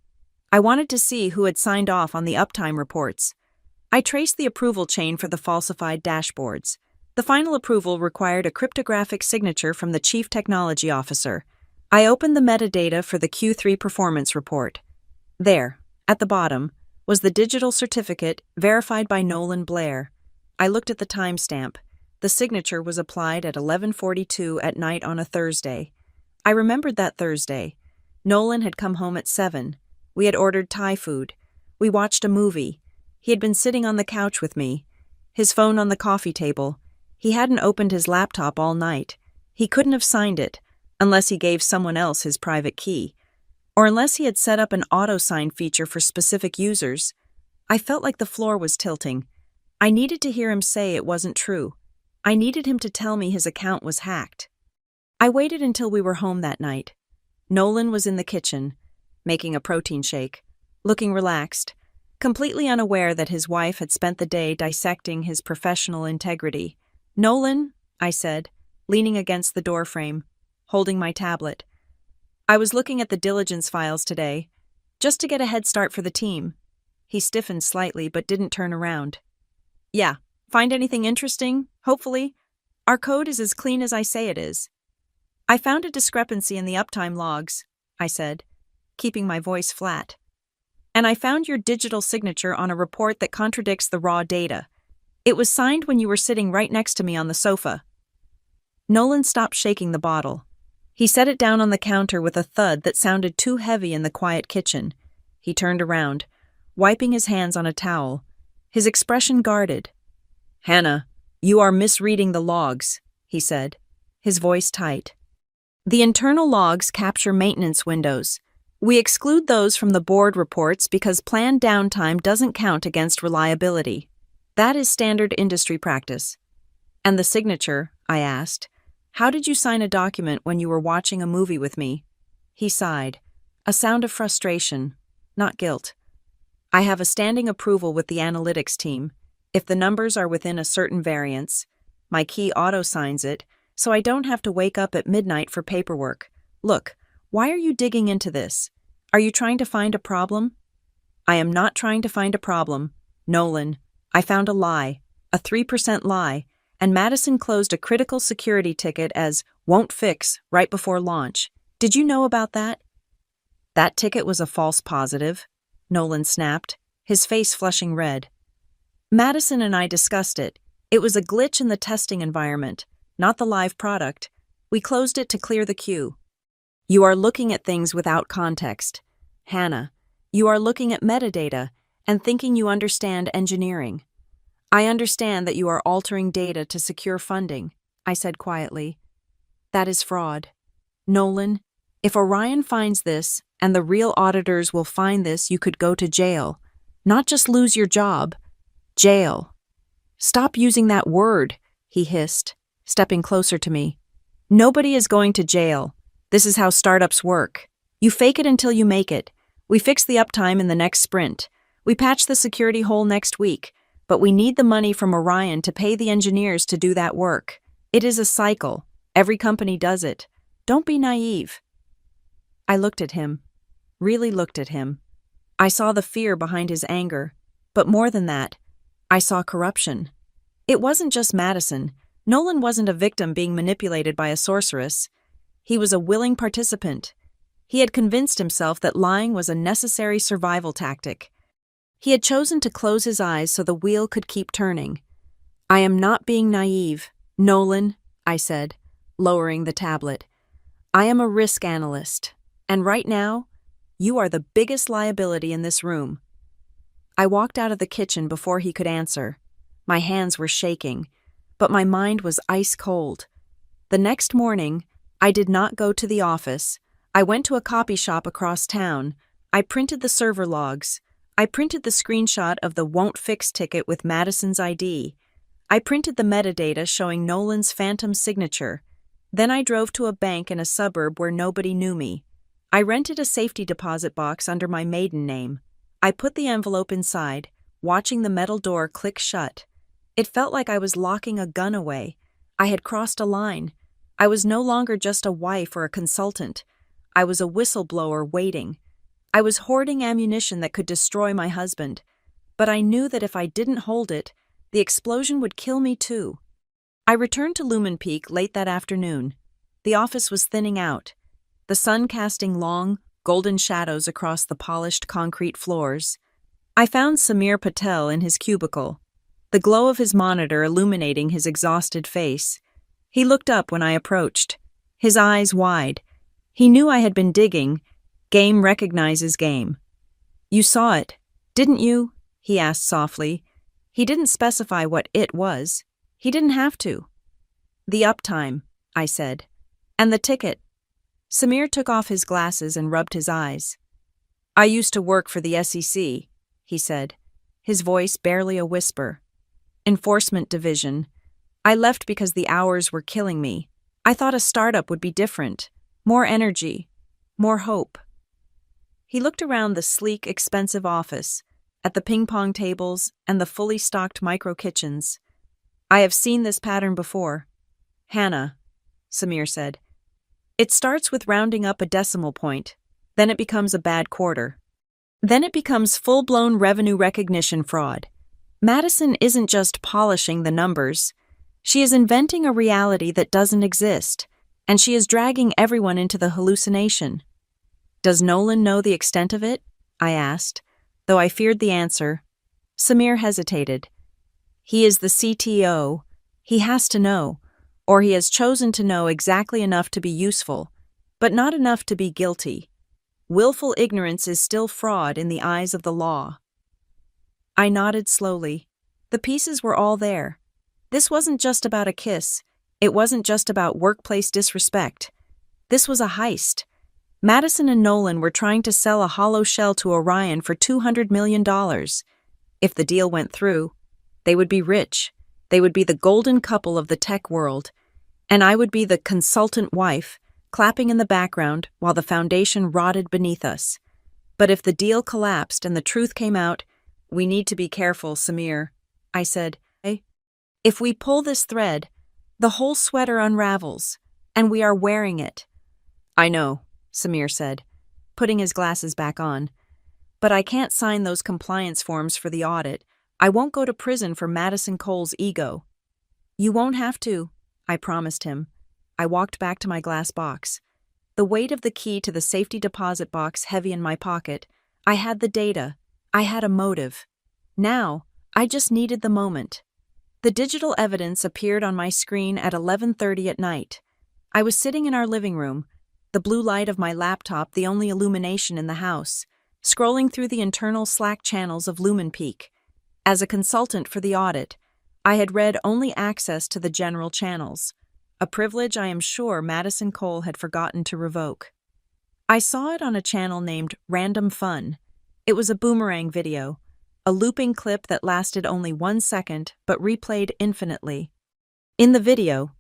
I wanted to see who had signed off on the uptime reports. I traced the approval chain for the falsified dashboards. The final approval required a cryptographic signature from the Chief Technology Officer. I opened the metadata for the Q3 performance report. There, at the bottom, was the digital certificate verified by Nolan Blair. I looked at the timestamp. The signature was applied at 11:42 at night on a Thursday. I remembered that Thursday. Nolan had come home at 7. We had ordered Thai food. We watched a movie. He had been sitting on the couch with me, his phone on the coffee table. He hadn't opened his laptop all night. He couldn't have signed it, unless he gave someone else his private key, or unless he had set up an auto-sign feature for specific users. I felt like the floor was tilting. I needed to hear him say it wasn't true. I needed him to tell me his account was hacked. I waited until we were home that night. Nolan was in the kitchen, making a protein shake, looking relaxed, completely unaware that his wife had spent the day dissecting his professional integrity. "Nolan," I said, leaning against the doorframe, holding my tablet. "I was looking at the diligence files today, just to get a head start for the team." He stiffened slightly but didn't turn around. "Yeah, find anything interesting, hopefully? Our code is as clean as I say it is." "I found a discrepancy in the uptime logs," I said, keeping my voice flat. "And I found your digital signature on a report that contradicts the raw data. It was signed when you were sitting right next to me on the sofa." Nolan stopped shaking the bottle. He set it down on the counter with a thud that sounded too heavy in the quiet kitchen. He turned around, wiping his hands on a towel, his expression guarded. "Hannah, you are misreading the logs," he said, his voice tight. "The internal logs capture maintenance windows. We exclude those from the board reports because planned downtime doesn't count against reliability. That is standard industry practice." "And the signature?" I asked. "How did you sign a document when you were watching a movie with me?" He sighed, a sound of frustration, not guilt. "I have a standing approval with the analytics team. If the numbers are within a certain variance, my key auto-signs it, so I don't have to wake up at midnight for paperwork. Look, why are you digging into this? Are you trying to find a problem?" "I am not trying to find a problem. Nolan, I found a lie, a 3% lie, and Madison closed a critical security ticket as "won't fix" right before launch. Did you know about that?" "That ticket was a false positive," Nolan snapped, his face flushing red. "Madison and I discussed it. It was a glitch in the testing environment, not the live product. We closed it to clear the queue." "You are looking at things without context. Hannah, you are looking at metadata and thinking you understand engineering." "I understand that you are altering data to secure funding," I said quietly. "That is fraud. Nolan, if Orion finds this, and the real auditors will find this, you could go to jail. Not just lose your job. Jail." "Stop using that word," he hissed, stepping closer to me. "Nobody is going to jail. This is how startups work. You fake it until you make it. We fix the uptime in the next sprint. We patch the security hole next week. But we need the money from Orion to pay the engineers to do that work. It is a cycle. Every company does it. Don't be naive." I looked at him, really looked at him. I saw the fear behind his anger, but more than that, I saw corruption. It wasn't just Madison. Nolan wasn't a victim being manipulated by a sorceress. He was a willing participant. He had convinced himself that lying was a necessary survival tactic. He had chosen to close his eyes so the wheel could keep turning. "I am not being naive, Nolan," I said, lowering the tablet. "I am a risk analyst, and right now, you are the biggest liability in this room." I walked out of the kitchen before he could answer. My hands were shaking, but my mind was ice cold. The next morning, I did not go to the office. I went to a copy shop across town. I printed the server logs. I printed the screenshot of the won't fix ticket with Madison's ID. I printed the metadata showing Nolan's phantom signature. Then I drove to a bank in a suburb where nobody knew me. I rented a safety deposit box under my maiden name. I put the envelope inside, watching the metal door click shut. It felt like I was locking a gun away. I had crossed a line. I was no longer just a wife or a consultant. I was a whistleblower waiting. I was hoarding ammunition that could destroy my husband. But I knew that if I didn't hold it, the explosion would kill me too. I returned to Lumen Peak late that afternoon. The office was thinning out, the sun casting long, golden shadows across the polished concrete floors. I found Samir Patel in his cubicle, the glow of his monitor illuminating his exhausted face. He looked up when I approached, his eyes wide. He knew I had been digging. Game recognizes game. "You saw it, didn't you?" he asked softly. He didn't specify what it was. He didn't have to. "The uptime," I said. "And the ticket." Samir took off his glasses and rubbed his eyes. "I used to work for the SEC," he said, his voice barely a whisper. "Enforcement Division. I left because the hours were killing me. I thought a startup would be different. More energy. More hope." He looked around the sleek, expensive office, at the ping-pong tables and the fully stocked micro-kitchens. "I have seen this pattern before." "Hannah," Samir said. "It starts with rounding up a decimal point. Then it becomes a bad quarter. Then it becomes full-blown revenue recognition fraud. Madison isn't just polishing the numbers. She is inventing a reality that doesn't exist, and she is dragging everyone into the hallucination." "Does Nolan know the extent of it?" I asked, though I feared the answer. Samir hesitated. "He is the CTO. He has to know, or he has chosen to know exactly enough to be useful, but not enough to be guilty. Willful ignorance is still fraud in the eyes of the law." I nodded slowly. The pieces were all there. This wasn't just about a kiss. It wasn't just about workplace disrespect. This was a heist. Madison and Nolan were trying to sell a hollow shell to Orion for $200 million. If the deal went through, they would be rich. They would be the golden couple of the tech world, and I would be the consultant wife, clapping in the background while the foundation rotted beneath us. But if the deal collapsed and the truth came out, "We need to be careful, Samir," I said. "If we pull this thread, the whole sweater unravels, and we are wearing it." "I know," Samir said, putting his glasses back on. "But I can't sign those compliance forms for the audit. I won't go to prison for Madison Cole's ego." "You won't have to," I promised him. I walked back to my glass box. The weight of the key to the safety deposit box heavy in my pocket. I had the data. I had a motive. Now, I just needed the moment. The digital evidence appeared on my screen at 11:30 at night. I was sitting in our living room, the blue light of my laptop the only illumination in the house, scrolling through the internal Slack channels of Lumen Peak. As a consultant for the audit, I had read only access to the general channels, a privilege I am sure Madison Cole had forgotten to revoke. I saw it on a channel named Random Fun. It was a boomerang video, a looping clip that lasted only 1 second but replayed infinitely. In the video,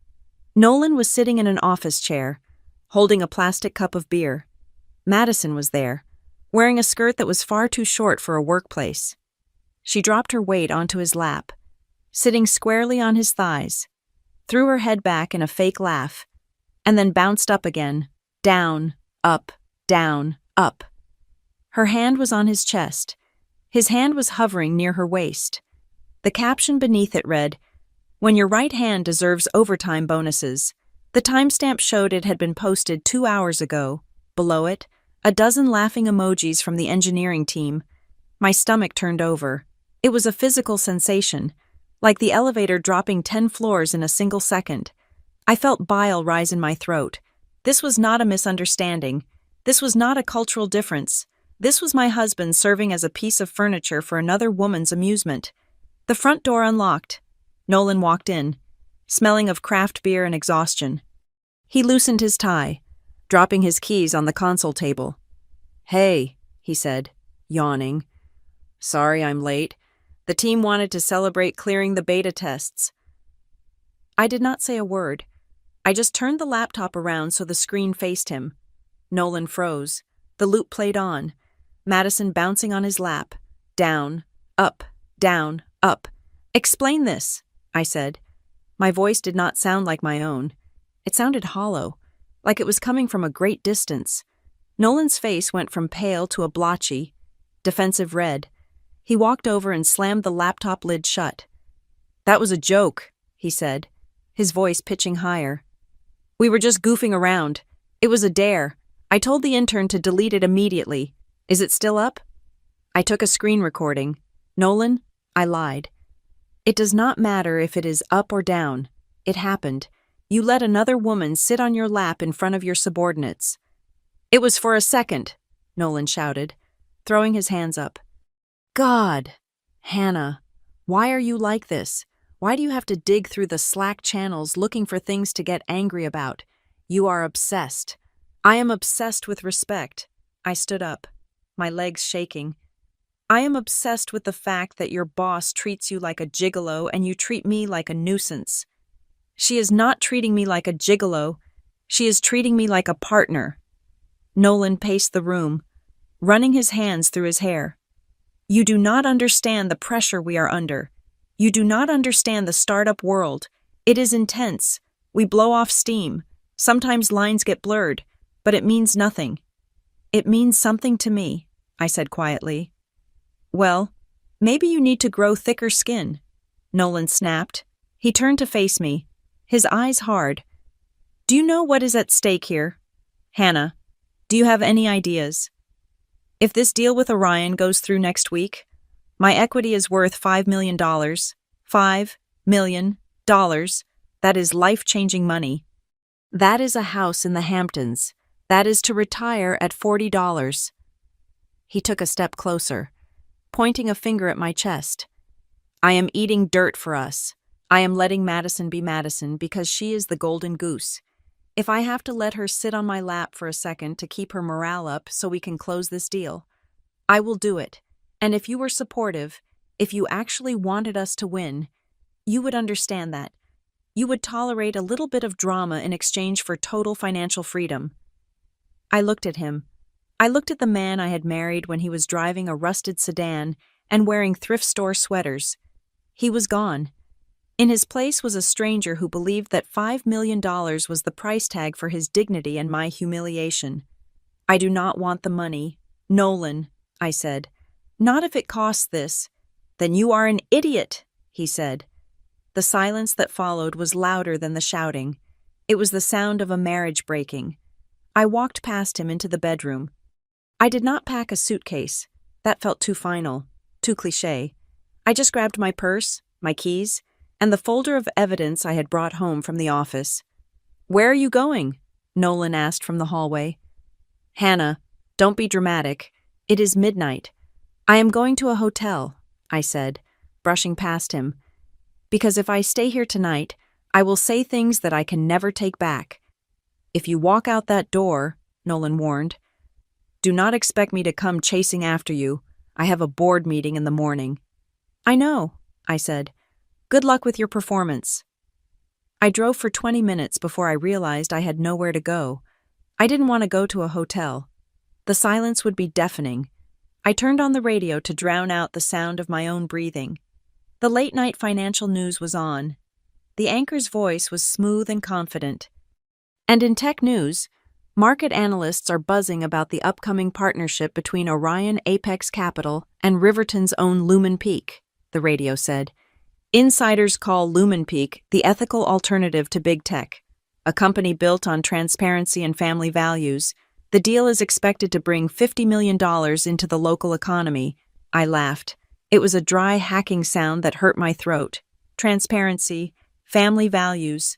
Nolan was sitting in an office chair, holding a plastic cup of beer. Madison was there, wearing a skirt that was far too short for a workplace. She dropped her weight onto his lap, sitting squarely on his thighs, threw her head back in a fake laugh, and then bounced up again, down, up, down, up. Her hand was on his chest. His hand was hovering near her waist. The caption beneath it read, "When your right hand deserves overtime bonuses." The timestamp showed it had been posted 2 hours ago. Below it, a dozen laughing emojis from the engineering team. My stomach turned over. It was a physical sensation, like the elevator dropping 10 floors in a single second. I felt bile rise in my throat. This was not a misunderstanding. This was not a cultural difference. This was my husband serving as a piece of furniture for another woman's amusement. The front door unlocked. Nolan walked in, smelling of craft beer and exhaustion. He loosened his tie, dropping his keys on the console table. "Hey," he said, yawning. "Sorry I'm late. The team wanted to celebrate clearing the beta tests." I did not say a word. I just turned the laptop around so the screen faced him. Nolan froze. The loop played on. Madison bouncing on his lap. Down, up, down, up. "Explain this," I said. My voice did not sound like my own. It sounded hollow, like it was coming from a great distance. Nolan's face went from pale to a blotchy, defensive red. He walked over and slammed the laptop lid shut. "That was a joke," he said, his voice pitching higher. "We were just goofing around. It was a dare. I told the intern to delete it immediately. Is it still up?" I took a screen recording. "Nolan, I lied. It does not matter if it is up or down. It happened. You let another woman sit on your lap in front of your subordinates." "It was for a second," Nolan shouted, throwing his hands up. "God, Hannah, why are you like this? Why do you have to dig through the Slack channels looking for things to get angry about? You are obsessed." "I am obsessed with respect." I stood up, my legs shaking. "I am obsessed with the fact that your boss treats you like a gigolo and you treat me like a nuisance." "She is not treating me like a gigolo. She is treating me like a partner." Nolan paced the room, running his hands through his hair. "You do not understand the pressure we are under. You do not understand the startup world. It is intense. We blow off steam. Sometimes lines get blurred, but it means nothing." "It means something to me," I said quietly. "Well, maybe you need to grow thicker skin," Nolan snapped. He turned to face me, his eyes hard. "Do you know what is at stake here? Hannah, do you have any ideas? If this deal with Orion goes through next week, my equity is worth $5 million. $5 million. That is life-changing money. That is a house in the Hamptons. That is to retire at $40. He took a step closer, pointing a finger at my chest. "I am eating dirt for us. I am letting Madison be Madison because she is the golden goose. If I have to let her sit on my lap for a second to keep her morale up so we can close this deal, I will do it. And if you were supportive, if you actually wanted us to win, you would understand that. You would tolerate a little bit of drama in exchange for total financial freedom." I looked at him. I looked at the man I had married when he was driving a rusted sedan and wearing thrift store sweaters. He was gone. In his place was a stranger who believed that $5 million was the price tag for his dignity and my humiliation. "I do not want the money. Nolan," I said. "Not if it costs this." "Then you are an idiot," he said. The silence that followed was louder than the shouting. It was the sound of a marriage breaking. I walked past him into the bedroom. I did not pack a suitcase. That felt too final, too cliché. I just grabbed my purse, my keys, and the folder of evidence I had brought home from the office. "Where are you going?" Nolan asked from the hallway. "Hannah, don't be dramatic. It is midnight. I am going to a hotel," I said, brushing past him. "Because if I stay here tonight, I will say things that I can never take back." "If you walk out that door," Nolan warned, "do not expect me to come chasing after you. I have a board meeting in the morning." "I know," I said. "Good luck with your performance." I drove for 20 minutes before I realized I had nowhere to go. I didn't want to go to a hotel. The silence would be deafening. I turned on the radio to drown out the sound of my own breathing. The late-night financial news was on. The anchor's voice was smooth and confident. And in tech news, market analysts are buzzing about the upcoming partnership between Orion Apex Capital and Riverton's own Lumen Peak, the radio said. Insiders call Lumen Peak the ethical alternative to big tech, a company built on transparency and family values. The deal is expected to bring $50 million into the local economy. I laughed. It was a dry, hacking sound that hurt my throat. Transparency, family values.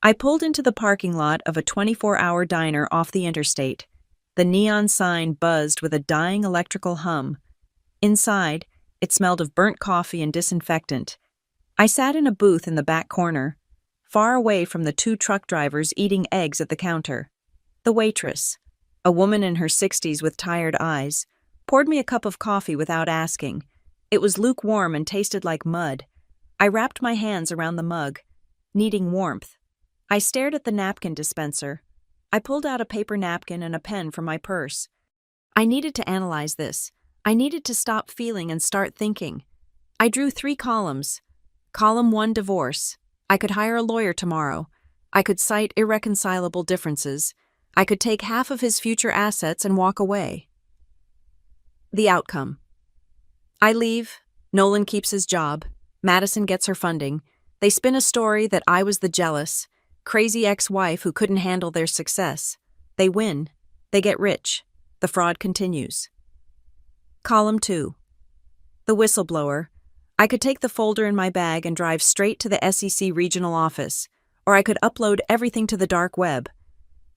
I pulled into the parking lot of a 24-hour diner off the interstate. The neon sign buzzed with a dying electrical hum. Inside, it smelled of burnt coffee and disinfectant. I sat in a booth in the back corner, far away from the 2 truck drivers eating eggs at the counter. The waitress, a woman in her 60s with tired eyes, poured me a cup of coffee without asking. It was lukewarm and tasted like mud. I wrapped my hands around the mug, needing warmth. I stared at the napkin dispenser. I pulled out a paper napkin and a pen from my purse. I needed to analyze this. I needed to stop feeling and start thinking. I drew 3 columns. Column 1, divorce. I could hire a lawyer tomorrow. I could cite irreconcilable differences. I could take half of his future assets and walk away. The outcome. I leave. Nolan keeps his job. Madison gets her funding. They spin a story that I was the jealous, crazy ex-wife who couldn't handle their success. They win. They get rich. The fraud continues. Column 2. The whistleblower. I could take the folder in my bag and drive straight to the SEC regional office, or I could upload everything to the dark web.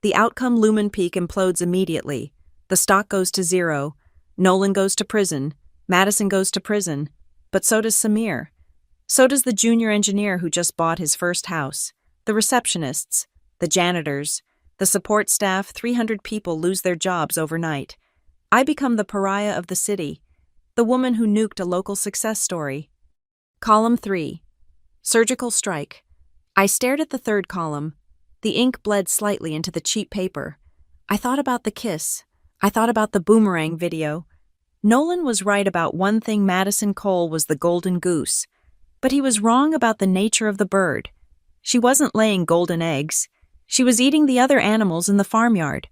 The outcome: Lumen Peak implodes immediately. The stock goes to zero. Nolan goes to prison. Madison goes to prison. But so does Samir. So does the junior engineer who just bought his first house. The receptionists, the janitors, the support staff. 300 people lose their jobs overnight. I become the pariah of the city, the woman who nuked a local success story. Column 3. Surgical strike. I stared at the 3rd column. The ink bled slightly into the cheap paper. I thought about the kiss. I thought about the boomerang video. Nolan was right about one thing: Madison Cole was the golden goose. But he was wrong about the nature of the bird. She wasn't laying golden eggs. She was eating the other animals in the farmyard.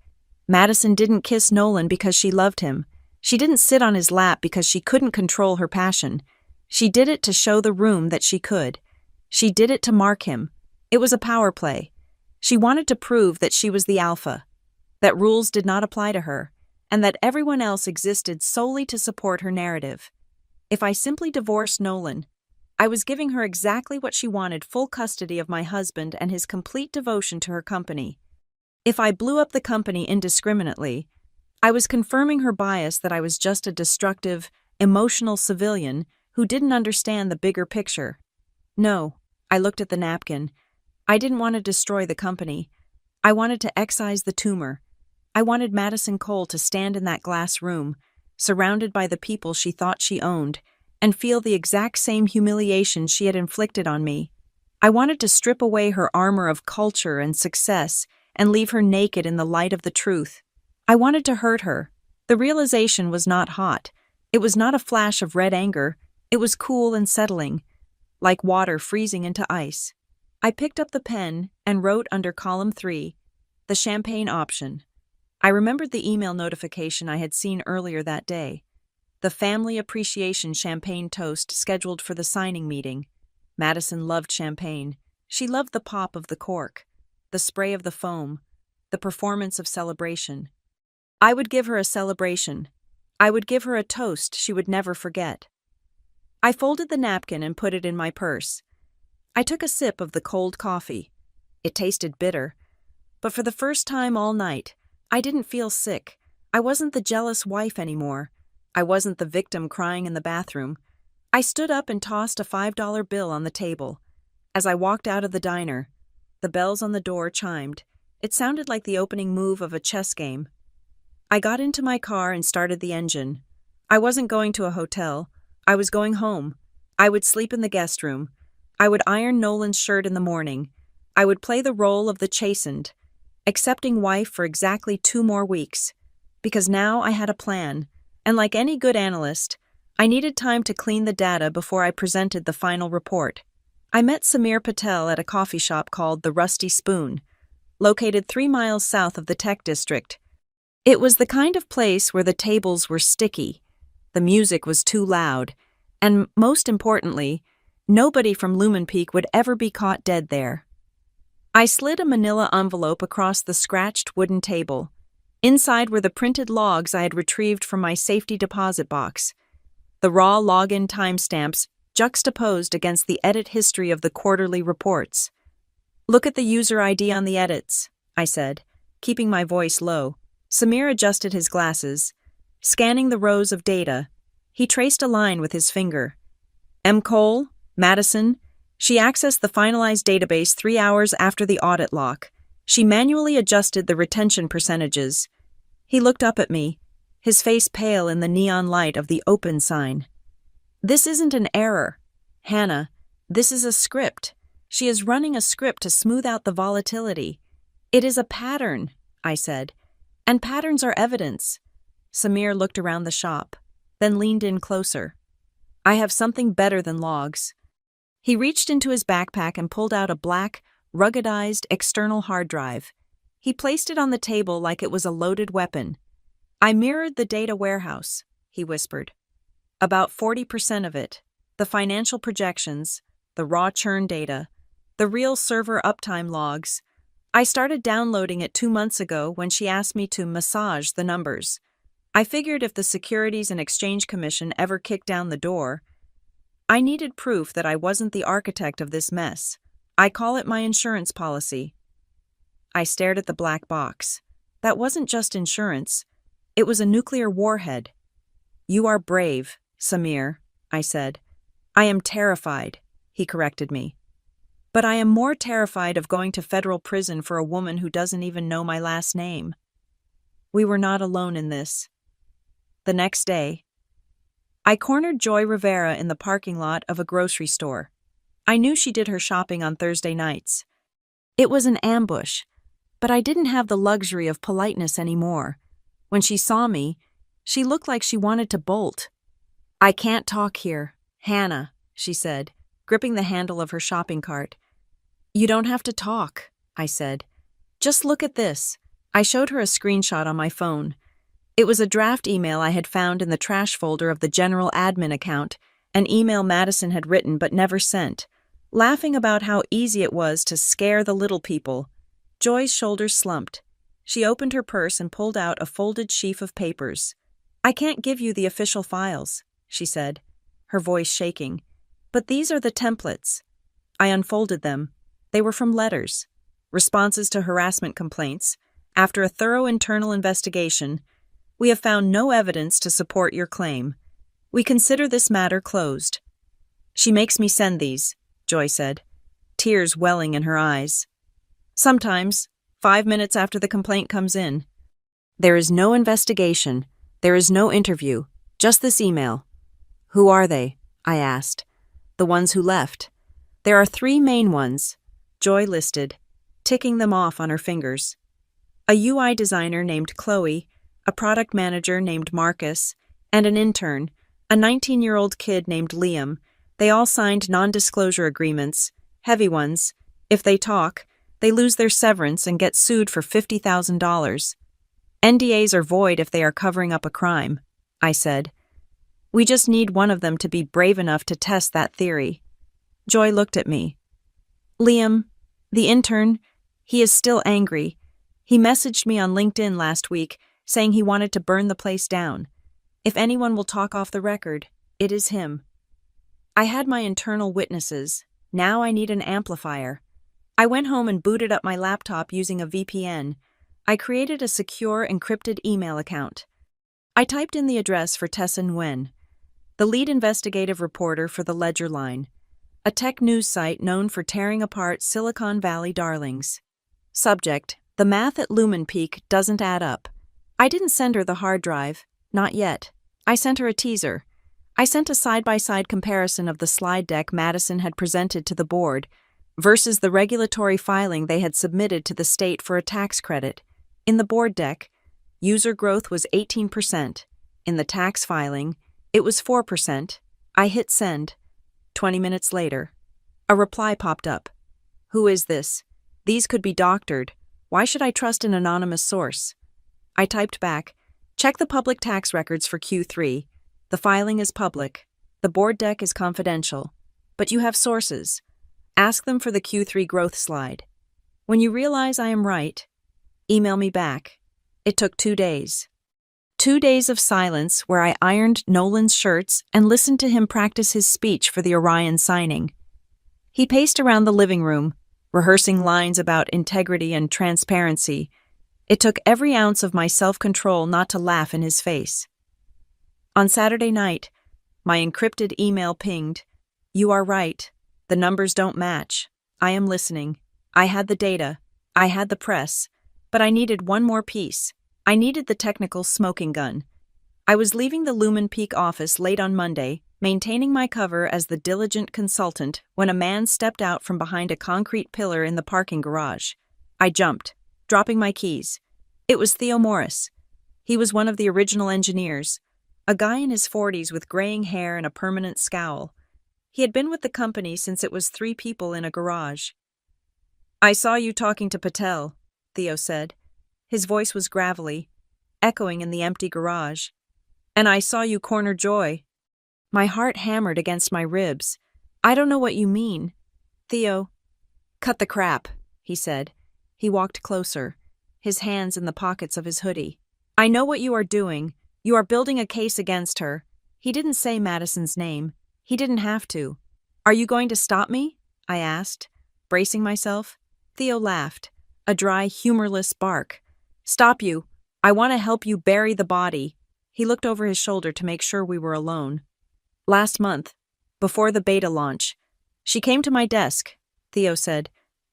Madison didn't kiss Nolan because she loved him. She didn't sit on his lap because she couldn't control her passion. She did it to show the room that she could. She did it to mark him. It was a power play. She wanted to prove that she was the alpha, that rules did not apply to her, and that everyone else existed solely to support her narrative. If I simply divorced Nolan, I was giving her exactly what she wanted: full custody of my husband and his complete devotion to her company. If I blew up the company indiscriminately, I was confirming her bias that I was just a destructive, emotional civilian who didn't understand the bigger picture. No, I looked at the napkin. I didn't want to destroy the company. I wanted to excise the tumor. I wanted Madison Cole to stand in that glass room, surrounded by the people she thought she owned, and feel the exact same humiliation she had inflicted on me. I wanted to strip away her armor of culture and success and leave her naked in the light of the truth. I wanted to hurt her. The realization was not hot. It was not a flash of red anger. It was cool and settling, like water freezing into ice. I picked up the pen and wrote under column 3, the champagne option. I remembered the email notification I had seen earlier that day. The family appreciation champagne toast scheduled for the signing meeting. Madison loved champagne. She loved the pop of the cork, the spray of the foam, the performance of celebration. I would give her a celebration. I would give her a toast she would never forget. I folded the napkin and put it in my purse. I took a sip of the cold coffee. It tasted bitter. But for the first time all night, I didn't feel sick. I wasn't the jealous wife anymore. I wasn't the victim crying in the bathroom. I stood up and tossed a $5 bill on the table. As I walked out of the diner, the bells on the door chimed. It sounded like the opening move of a chess game. I got into my car and started the engine. I wasn't going to a hotel. I was going home. I would sleep in the guest room. I would iron Nolan's shirt in the morning. I would play the role of the chastened, accepting wife for exactly 2 more weeks. Because now I had a plan, and like any good analyst, I needed time to clean the data before I presented the final report. I met Samir Patel at a coffee shop called The Rusty Spoon, located 3 miles south of the tech district. It was the kind of place where the tables were sticky, the music was too loud, and most importantly, nobody from Lumen Peak would ever be caught dead there. I slid a manila envelope across the scratched wooden table. Inside were the printed logs I had retrieved from my safety deposit box. The raw login timestamps juxtaposed against the edit history of the quarterly reports. "Look at the user ID on the edits," I said, keeping my voice low. Samir adjusted his glasses. Scanning the rows of data, he traced a line with his finger. M. Cole, Madison. She accessed the finalized database 3 hours after the audit lock. She manually adjusted the retention percentages. He looked up at me, his face pale in the neon light of the open sign. This isn't an error, Hannah. This is a script. She is running a script to smooth out the volatility. It is a pattern, I said. And patterns are evidence. Samir looked around the shop, then leaned in closer. I have something better than logs. He reached into his backpack and pulled out a black, ruggedized external hard drive. He placed it on the table like it was a loaded weapon. I mirrored the data warehouse, he whispered. About 40% of it, the financial projections, the raw churn data, the real server uptime logs. I started downloading it 2 months ago when she asked me to massage the numbers. I figured if the Securities and Exchange Commission ever kicked down the door, I needed proof that I wasn't the architect of this mess. I call it my insurance policy. I stared at the black box. That wasn't just insurance. It was a nuclear warhead. You are brave, Samir, I said. I am terrified, he corrected me. But I am more terrified of going to federal prison for a woman who doesn't even know my last name. We were not alone in this. The next day, I cornered Joy Rivera in the parking lot of a grocery store. I knew she did her shopping on Thursday nights. It was an ambush, but I didn't have the luxury of politeness anymore. When she saw me, she looked like she wanted to bolt. I can't talk here, Hannah, she said, gripping the handle of her shopping cart. You don't have to talk, I said. Just look at this. I showed her a screenshot on my phone. It was a draft email I had found in the trash folder of the general admin account, an email Madison had written but never sent, laughing about how easy it was to scare the little people. Joy's shoulders slumped. She opened her purse and pulled out a folded sheaf of papers. I can't give you the official files, she said, her voice shaking. But these are the templates. I unfolded them. They were from letters, responses to harassment complaints. After a thorough internal investigation, we have found no evidence to support your claim. We consider this matter closed. She makes me send these, Joy said, tears welling in her eyes. Sometimes, 5 minutes after the complaint comes in. There is no investigation. There is no interview. Just this email. Who are they? I asked. The ones who left. There are 3 main ones, Joy listed, ticking them off on her fingers. A UI designer named Chloe, a product manager named Marcus, and an intern, a 19-year-old kid named Liam. They all signed non-disclosure agreements, heavy ones. If they talk, they lose their severance and get sued for $50,000. NDAs are void if they are covering up a crime, I said. We just need one of them to be brave enough to test that theory. Joy looked at me. Liam, the intern, he is still angry. He messaged me on LinkedIn last week saying he wanted to burn the place down. If anyone will talk off the record, it is him. I had my internal witnesses. Now I need an amplifier. I went home and booted up my laptop using a VPN. I created a secure encrypted email account. I typed in the address for Tessa Nguyen, the lead investigative reporter for the Ledger Line, a tech news site known for tearing apart Silicon Valley darlings. Subject: the math at Lumen Peak doesn't add up. I didn't send her the hard drive. Not yet. I sent her a teaser. I sent a side-by-side comparison of the slide deck Madison had presented to the board versus the regulatory filing they had submitted to the state for a tax credit. In the board deck, user growth was 18%. In the tax filing, it was 4%. I hit send. 20 minutes later, a reply popped up. Who is this? These could be doctored. Why should I trust an anonymous source? I typed back, check the public tax records for Q3. The filing is public. The board deck is confidential. But you have sources. Ask them for the Q3 growth slide. When you realize I am right, email me back. It took 2 days. 2 days of silence where I ironed Nolan's shirts and listened to him practice his speech for the Orion signing. He paced around the living room, rehearsing lines about integrity and transparency. It took every ounce of my self-control not to laugh in his face. On Saturday night, my encrypted email pinged. "You are right. The numbers don't match. I am listening. I had the data. I had the press. But I needed one more piece. I needed the technical smoking gun." I was leaving the Lumen Peak office late on Monday, maintaining my cover as the diligent consultant, when a man stepped out from behind a concrete pillar in the parking garage. I jumped, dropping my keys. It was Theo Morris. He was one of the original engineers, a guy in his 40s with graying hair and a permanent scowl. He had been with the company since it was 3 people in a garage. "I saw you talking to Patel," Theo said. His voice was gravelly, echoing in the empty garage. "And I saw you corner Joy." My heart hammered against my ribs. "I don't know what you mean." "Theo." "Cut the crap," he said. He walked closer, his hands in the pockets of his hoodie. "I know what you are doing. You are building a case against her." He didn't say Madison's name. He didn't have to. "Are you going to stop me?" I asked, bracing myself. Theo laughed, a dry, humorless bark. "Stop you. I want to help you bury the body." He looked over his shoulder to make sure we were alone. "Last month, before the beta launch, she came to my desk," Theo said.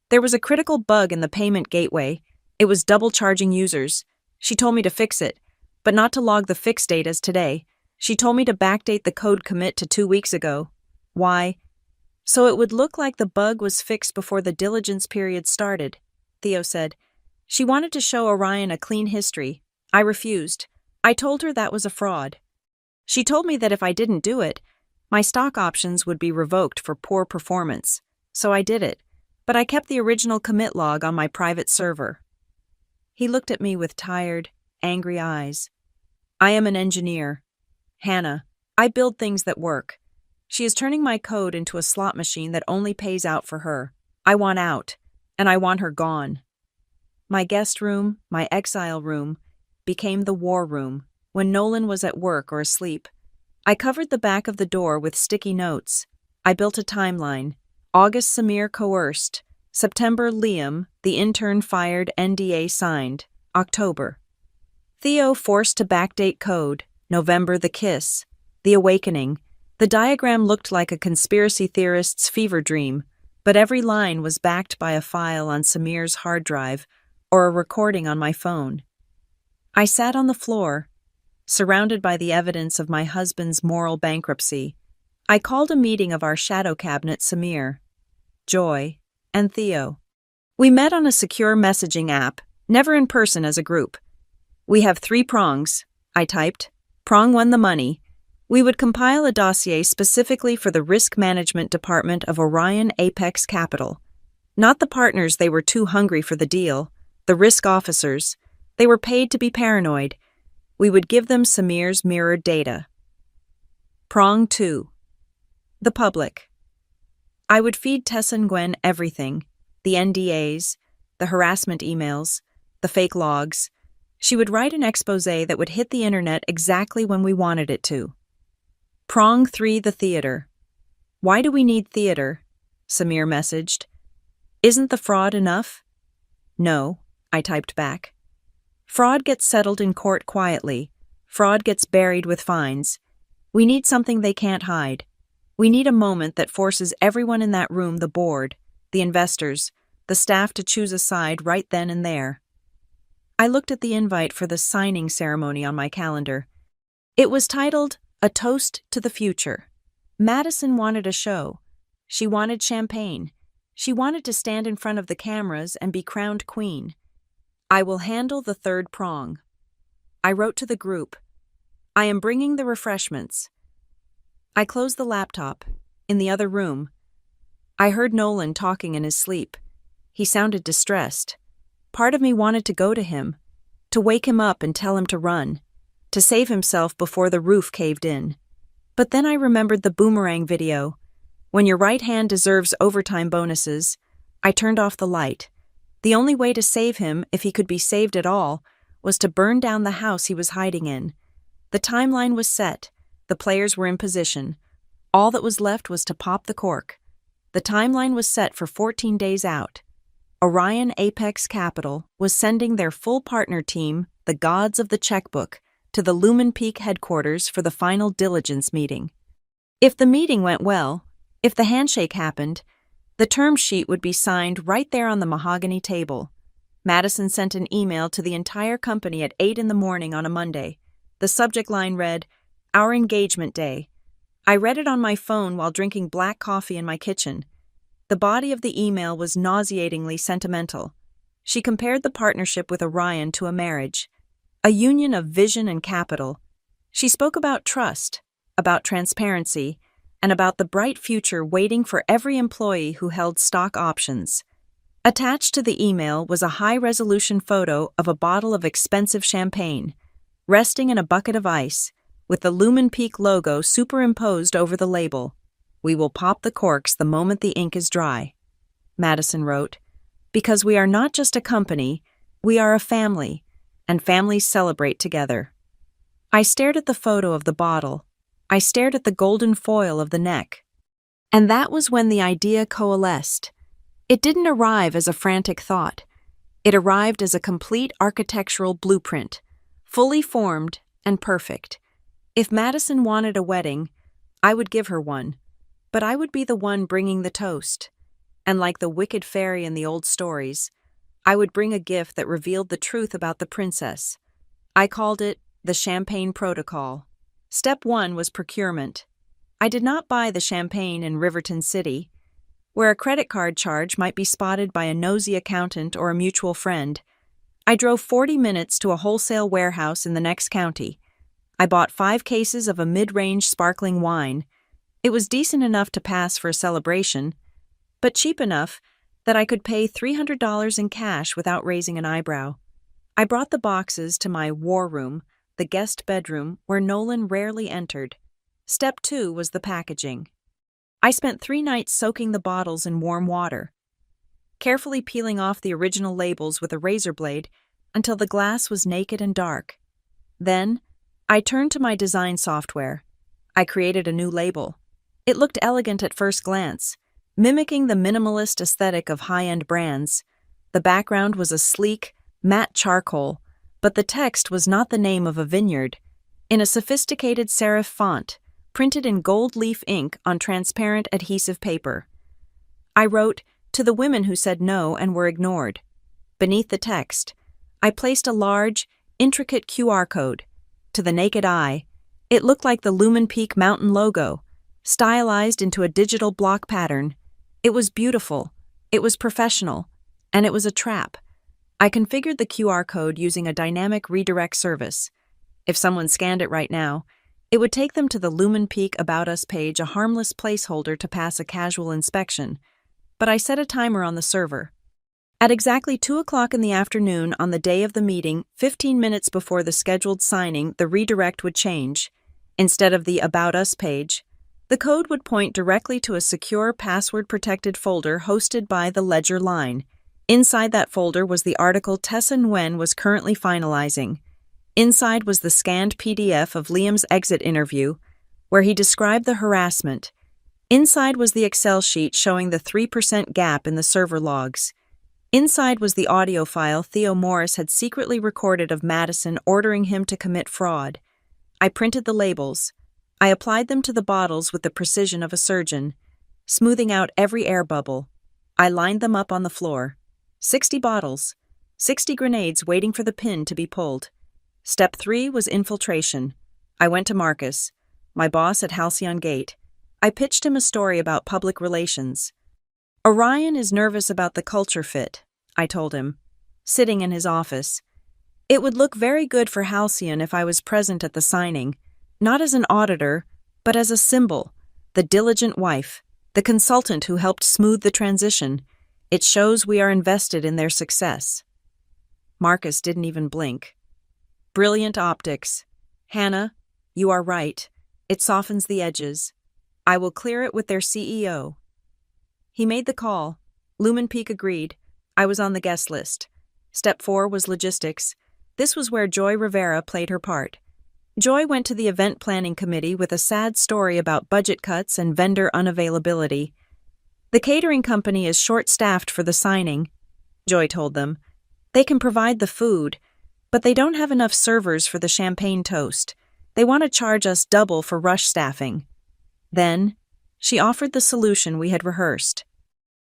"There was a critical bug in the payment gateway. It was double charging users. She told me to fix it, but not to log the fix date as today. She told me to backdate the code commit to 2 weeks ago. Why? So it would look like the bug was fixed before the diligence period started," Theo said. "She wanted to show Orion a clean history. I refused. I told her that was a fraud. She told me that if I didn't do it, my stock options would be revoked for poor performance. So I did it, but I kept the original commit log on my private server." He looked at me with tired, angry eyes. "I am an engineer. Hannah, I build things that work. She is turning my code into a slot machine that only pays out for her. I want out, and I want her gone." My guest room, my exile room, became the war room when Nolan was at work or asleep. I covered the back of the door with sticky notes. I built a timeline. August, Samir coerced. September, Liam, the intern fired, NDA signed. October, Theo forced to backdate code. November, the kiss. The awakening. The diagram looked like a conspiracy theorist's fever dream, but every line was backed by a file on Samir's hard drive or a recording on my phone. I sat on the floor, surrounded by the evidence of my husband's moral bankruptcy. I called a meeting of our shadow cabinet, Samir, Joy, and Theo. We met on a secure messaging app, never in person as a group. "We have 3 prongs," I typed. "Prong 1, the money. We would compile a dossier specifically for the risk management department of Orion Apex Capital. Not the partners, they were too hungry for the deal. The risk officers. They were paid to be paranoid. We would give them Samir's mirrored data. Prong 2. The public. I would feed Tessa and Gwen everything. The NDAs, the harassment emails, the fake logs. She would write an expose that would hit the internet exactly when we wanted it to. Prong 3, the theater. "Why do we need theater?" Samir messaged. "Isn't the fraud enough?" "No," I typed back. "Fraud gets settled in court quietly. Fraud gets buried with fines. We need something they can't hide. We need a moment that forces everyone in that room, the board, the investors, the staff, to choose a side right then and there." I looked at the invite for the signing ceremony on my calendar. It was titled, "A Toast to the Future." Madison wanted a show. She wanted champagne. She wanted to stand in front of the cameras and be crowned queen. "I will handle the 3rd prong." I wrote to the group, "I am bringing the refreshments." I closed the laptop. In the other room, I heard Nolan talking in his sleep. He sounded distressed. Part of me wanted to go to him, to wake him up and tell him to run, to save himself before the roof caved in. But then I remembered the boomerang video. When your right hand deserves overtime bonuses, I turned off the light. The only way to save him, if he could be saved at all, was to burn down the house he was hiding in. The timeline was set. The players were in position. All that was left was to pop the cork. The timeline was set for 14 days out. Orion Apex Capital was sending their full partner team, the gods of the checkbook, to the Lumen Peak headquarters for the final diligence meeting. If the meeting went well, if the handshake happened, the term sheet would be signed right there on the mahogany table. Madison sent an email to the entire company at 8 in the morning on a Monday. The subject line read, "Our engagement day." I read it on my phone while drinking black coffee in my kitchen. The body of the email was nauseatingly sentimental. She compared the partnership with Orion to a marriage, a union of vision and capital. She spoke about trust, about transparency, and about the bright future waiting for every employee who held stock options. Attached to the email was a high-resolution photo of a bottle of expensive champagne, resting in a bucket of ice, with the Lumen Peak logo superimposed over the label. "We will pop the corks the moment the ink is dry," Madison wrote, "because we are not just a company, we are a family, and families celebrate together." I stared at the photo of the bottle. I stared at the golden foil of the neck. And that was when the idea coalesced. It didn't arrive as a frantic thought. It arrived as a complete architectural blueprint, fully formed and perfect. If Madison wanted a wedding, I would give her one, but I would be the one bringing the toast. And like the wicked fairy in the old stories, I would bring a gift that revealed the truth about the princess. I called it the Champagne Protocol. Step 1 was procurement. I did not buy the champagne in Riverton City, where a credit card charge might be spotted by a nosy accountant or a mutual friend. I drove 40 minutes to a wholesale warehouse in the next county. I bought 5 cases of a mid-range sparkling wine. It was decent enough to pass for a celebration, but cheap enough that I could pay $300 in cash without raising an eyebrow. I brought the boxes to my war room, the guest bedroom where Nolan rarely entered. Step 2 was the packaging. I spent 3 nights soaking the bottles in warm water, carefully peeling off the original labels with a razor blade until the glass was naked and dark. Then, I turned to my design software. I created a new label. It looked elegant at first glance, mimicking the minimalist aesthetic of high-end brands. The background was a sleek, matte charcoal, but the text was not the name of a vineyard. In a sophisticated serif font, printed in gold leaf ink on transparent adhesive paper. I wrote, "To the women who said no and were ignored." Beneath the text, I placed a large, intricate QR code. To the naked eye, it looked like the Lumen Peak mountain logo, stylized into a digital block pattern. It was beautiful, it was professional, and it was a trap. I configured the QR code using a dynamic redirect service. If someone scanned it right now, it would take them to the Lumen Peak About Us page, a harmless placeholder to pass a casual inspection. But I set a timer on the server. At exactly 2 o'clock in the afternoon on the day of the meeting, 15 minutes before the scheduled signing, the redirect would change. Instead of the About Us page, the code would point directly to a secure password-protected folder hosted by the Ledger Line. Inside that folder was the article Tessa Nguyen was currently finalizing. Inside was the scanned PDF of Liam's exit interview, where he described the harassment. Inside was the Excel sheet showing the 3% gap in the server logs. Inside was the audio file Theo Morris had secretly recorded of Madison ordering him to commit fraud. I printed the labels. I applied them to the bottles with the precision of a surgeon, smoothing out every air bubble. I lined them up on the floor. 60 bottles, 60 grenades waiting for the pin to be pulled. Step 3 was infiltration. I went to Marcus, my boss at Halcyon Gate. I pitched him a story about public relations. "Orion is nervous about the culture fit," I told him, sitting in his office. "It would look very good for Halcyon if I was present at the signing, not as an auditor, but as a symbol, the diligent wife, the consultant who helped smooth the transition. It shows we are invested in their success." Marcus didn't even blink. "Brilliant optics. Hannah, you are right. It softens the edges. I will clear it with their CEO." He made the call. Lumen Peak agreed. I was on the guest list. Step 4 was logistics. This was where Joy Rivera played her part. Joy went to the event planning committee with a sad story about budget cuts and vendor unavailability. The catering company is short-staffed for the signing. Joy told them. They can provide the food, but they don't have enough servers for the champagne toast. They want to charge us double for rush staffing. Then, she offered the solution we had rehearsed.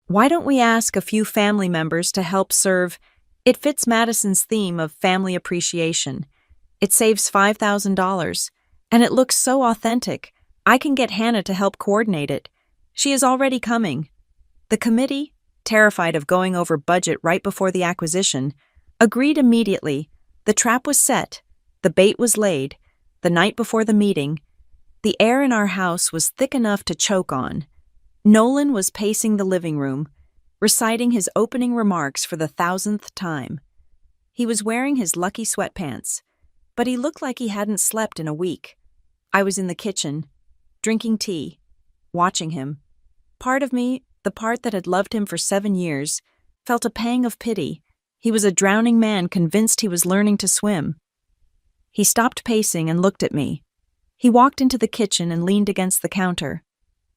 Why don't we ask a few family members to help serve? It fits Madison's theme of family appreciation. It saves $5,000, and it looks so authentic. I can get Hannah to help coordinate it. She is already coming. The committee, terrified of going over budget right before the acquisition, agreed immediately. The trap was set. The bait was laid. The night before the meeting, the air in our house was thick enough to choke on. Nolan was pacing the living room, reciting his opening remarks for the 1,000th time. He was wearing his lucky sweatpants, but he looked like he hadn't slept in a week. I was in the kitchen, drinking tea, watching him. Part of me, the part that had loved him for 7 years, felt a pang of pity. He was a drowning man convinced he was learning to swim. He stopped pacing and looked at me. He walked into the kitchen and leaned against the counter,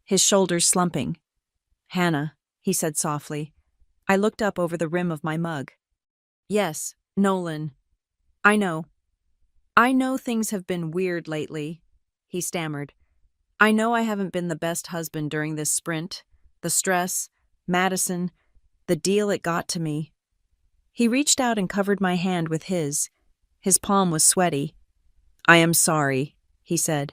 his shoulders slumping. "Hannah," he said softly. I looked up over the rim of my mug. "Yes, Nolan. I know. I know things have been weird lately," he stammered. "I know I haven't been the best husband during this sprint. The stress, Madison, the deal it got to me." He reached out and covered my hand with his. His palm was sweaty. "I am sorry," he said,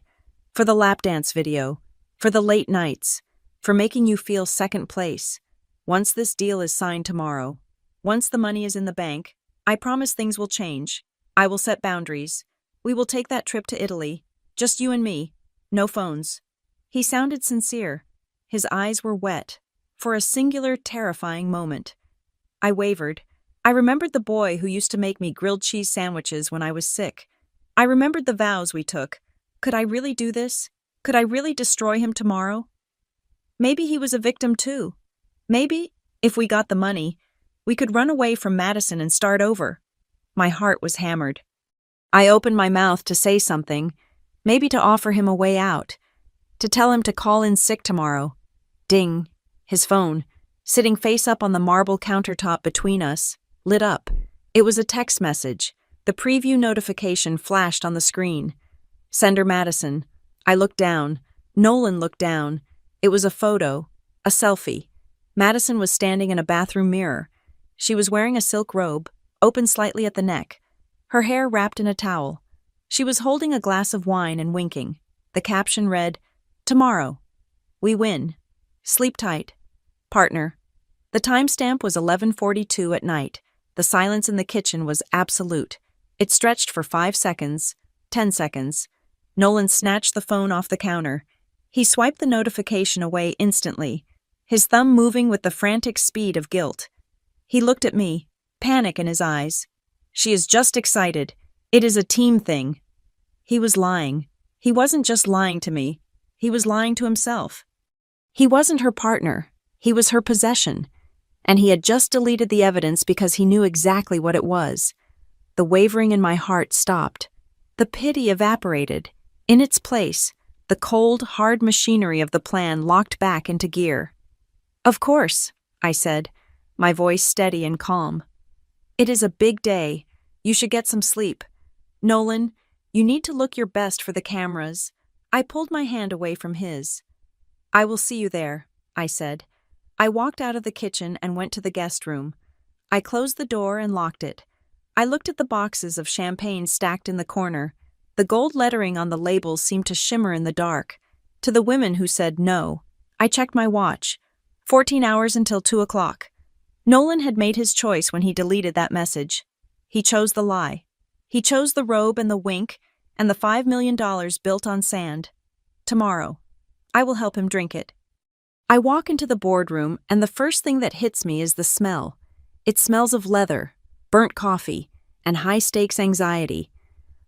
"for the lap dance video, for the late nights, for making you feel second place. Once this deal is signed tomorrow, once the money is in the bank, I promise things will change. I will set boundaries. We will take that trip to Italy, just you and me, no phones." He sounded sincere. His eyes were wet, for a singular, terrifying moment. I wavered. I remembered the boy who used to make me grilled cheese sandwiches when I was sick. I remembered the vows we took. Could I really do this? Could I really destroy him tomorrow? Maybe he was a victim too. Maybe, if we got the money, we could run away from Madison and start over. My heart was hammered. I opened my mouth to say something, maybe to offer him a way out, to tell him to call in sick tomorrow. Ding, his phone, sitting face up on the marble countertop between us, lit up. It was a text message. The preview notification flashed on the screen. Sender Madison. I looked down. Nolan looked down. It was a photo, a selfie. Madison was standing in a bathroom mirror. She was wearing a silk robe, open slightly at the neck, her hair wrapped in a towel. She was holding a glass of wine and winking. The caption read, "Tomorrow. We win. Sleep tight. Partner." The timestamp was 11:42 at night. The silence in the kitchen was absolute. It stretched for 5 seconds, 10 seconds. Nolan snatched the phone off the counter. He swiped the notification away instantly, his thumb moving with the frantic speed of guilt. He looked at me, panic in his eyes. "She is just excited. It is a team thing." He was lying. He wasn't just lying to me. He was lying to himself. He wasn't her partner. He was her possession. And he had just deleted the evidence because he knew exactly what it was. The wavering in my heart stopped. The pity evaporated. In its place, the cold, hard machinery of the plan locked back into gear. "Of course," I said, my voice steady and calm. "It is a big day. You should get some sleep. Nolan, you need to look your best for the cameras." I pulled my hand away from his. "I will see you there," I said. I walked out of the kitchen and went to the guest room. I closed the door and locked it. I looked at the boxes of champagne stacked in the corner. The gold lettering on the labels seemed to shimmer in the dark. To the women who said no, I checked my watch. 14 hours until 2 o'clock. Nolan had made his choice when he deleted that message. He chose the lie. He chose the robe and the wink and the $5 million built on sand. Tomorrow, I will help him drink it. I walk into the boardroom, and the first thing that hits me is the smell. It smells of leather, burnt coffee, and high-stakes anxiety.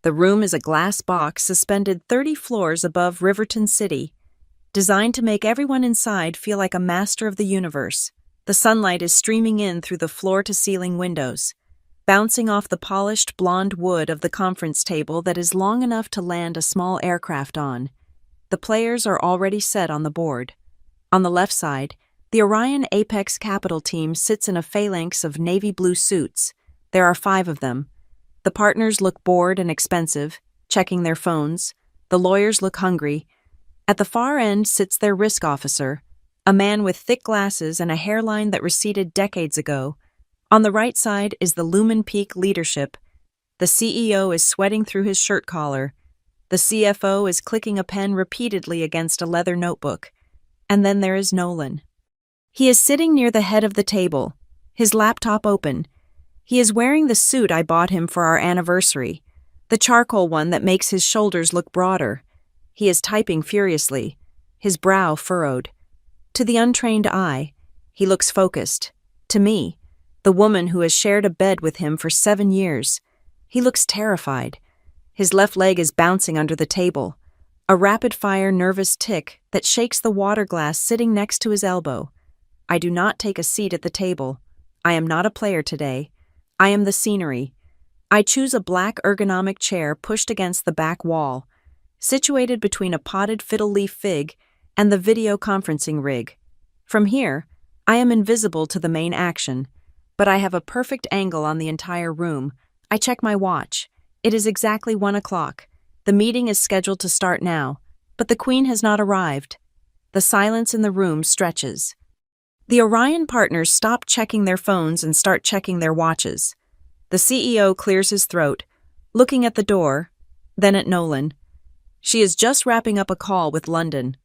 The room is a glass box suspended 30 floors above Riverton City, designed to make everyone inside feel like a master of the universe. The sunlight is streaming in through the floor-to-ceiling windows, bouncing off the polished blonde wood of the conference table that is long enough to land a small aircraft on. The players are already set on the board. On the left side, The Orion Apex Capital team sits in a phalanx of navy blue suits. There are 5 of them. The partners look bored and expensive, checking their phones. The lawyers look hungry. At the far end sits their risk officer, a man with thick glasses and a hairline that receded decades ago. On the right side is the Lumen Peak leadership. The CEO is sweating through his shirt collar. The CFO is clicking a pen repeatedly against a leather notebook. And then there is Nolan. He is sitting near the head of the table, his laptop open. He is wearing the suit I bought him for our anniversary, the charcoal one that makes his shoulders look broader. He is typing furiously, his brow furrowed. To the untrained eye, he looks focused. To me, the woman who has shared a bed with him for 7 years, he looks terrified. His left leg is bouncing under the table, a rapid-fire nervous tick that shakes the water glass sitting next to his elbow. I do not take a seat at the table. I am not a player today. I am the scenery. I choose a black ergonomic chair pushed against the back wall, situated between a potted fiddle leaf fig and the video conferencing rig. From here, I am invisible to the main action, but I have a perfect angle on the entire room. I check my watch. It is exactly 1 o'clock. The meeting is scheduled to start now, but the Queen has not arrived. The silence in the room stretches. The Orion partners stop checking their phones and start checking their watches. The CEO clears his throat, looking at the door, then at Nolan. She is just wrapping up a call with London.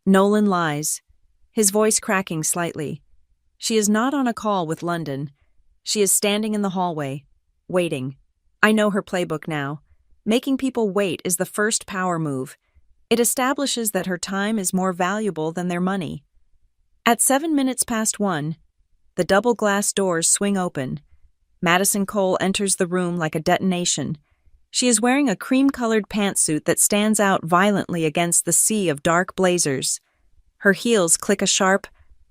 Nolan lies, his voice cracking slightly. She is not on a call with London. She is standing in the hallway, waiting. I know her playbook now. Making people wait is the first power move. It establishes that her time is more valuable than their money. At 7 minutes past 1, the double glass doors swing open. Madison Cole enters the room like a detonation. She is wearing a cream-colored pantsuit that stands out violently against the sea of dark blazers. Her heels click a sharp,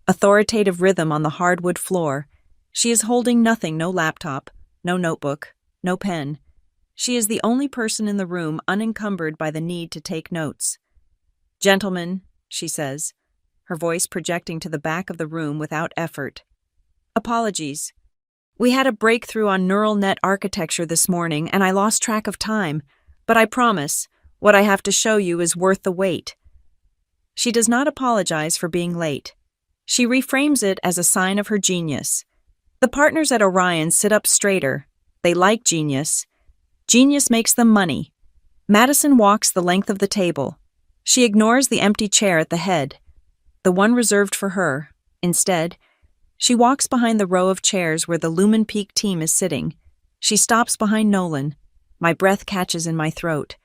authoritative rhythm on the hardwood floor. She is holding nothing, no laptop, no notebook, no pen. She is the only person in the room unencumbered by the need to take notes. "Gentlemen," she says, her voice projecting to the back of the room without effort. "Apologies. We had a breakthrough on neural net architecture this morning, and I lost track of time, but I promise, what I have to show you is worth the wait." She does not apologize for being late. She reframes it as a sign of her genius. The partners at Orion sit up straighter. They like genius. Genius makes them money. Madison walks the length of the table. She ignores the empty chair at the head, the one reserved for her. Instead, she walks behind the row of chairs where the Lumen Peak team is sitting. She stops behind Nolan. My breath catches in my throat.